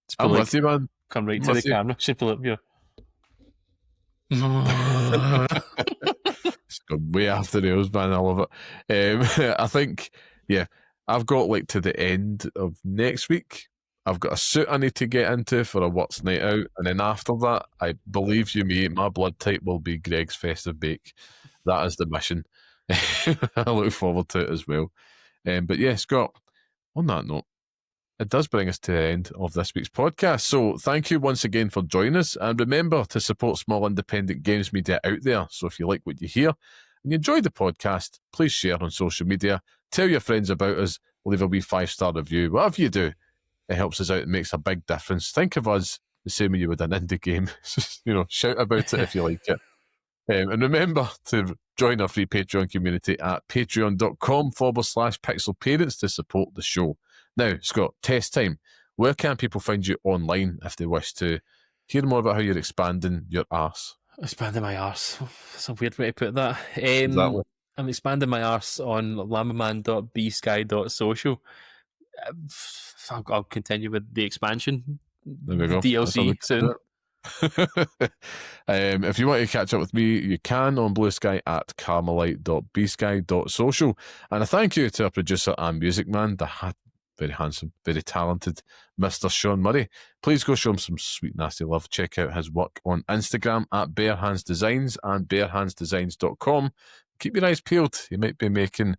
Just I'm like, with you, man. come right I'm to the with you. camera. Should pull up here. It's gone way after rails, man. I love it. I think, I've got like to the end of next week. I've got a suit I need to get into for a What's Night Out, and then after that, I believe you me, my blood type will be Greg's festive bake. That is the mission. I look forward to it as well. But yeah, Scott, on that note, it does bring us to the end of this week's podcast. So thank you once again for joining us. And remember to support small independent games media out there. So if you like what you hear and you enjoy the podcast, please share on social media. Tell your friends about us. Leave a wee 5-star review. Whatever you do, it helps us out. It makes a big difference. Think of us the same way you would an indie game. Shout about it if you like it. And remember to join our free Patreon community at patreon.com/pixelparents to support the show. Now, Scott, test time. Where can people find you online if they wish to hear more about how you're expanding your arse? Expanding my arse. That's a weird way to put that. Exactly. I'm expanding my arse on lamberman.bsky.social. I'll continue with the expansion. There we go. DLC soon. If you want to catch up with me, you can on Blue Sky at carmelite.bsky.social. And a thank you to our producer and music man, very handsome, very talented Mr. Sean Murray. Please go show him some sweet, nasty love. Check out his work on Instagram at barehandsdesigns and barehandsdesigns.com. Keep your eyes peeled. He might be making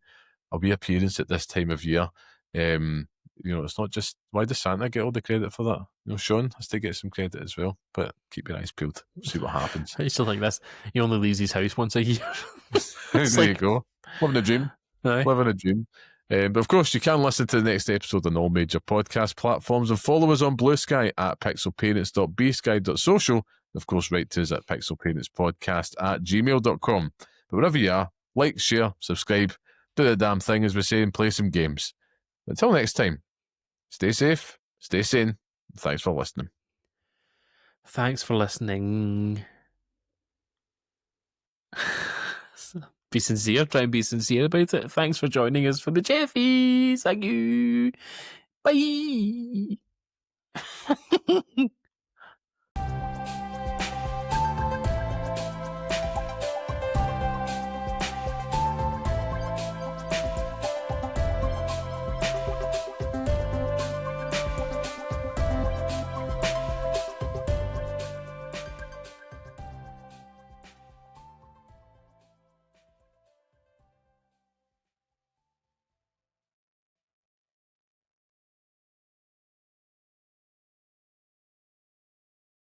a wee appearance at this time of year. It's not just, why does Santa get all the credit for that? Sean has to get some credit as well. But keep your eyes peeled. See what happens. I used to think this. He only leaves his house once a year. There you go. Living a dream. Aye. Living a dream. But of course, you can listen to the next episode on all major podcast platforms and follow us on Blue Sky at pixelparents.bsky.social. Of course, write to us at pixelparentspodcast@gmail.com. But wherever you are, like, share, subscribe, do the damn thing, as we say, and play some games. Until next time, stay safe, stay sane, and thanks for listening. Thanks for listening. Be sincere. Try and be sincere about it. Thanks for joining us for the Geoffies. Thank you. Bye.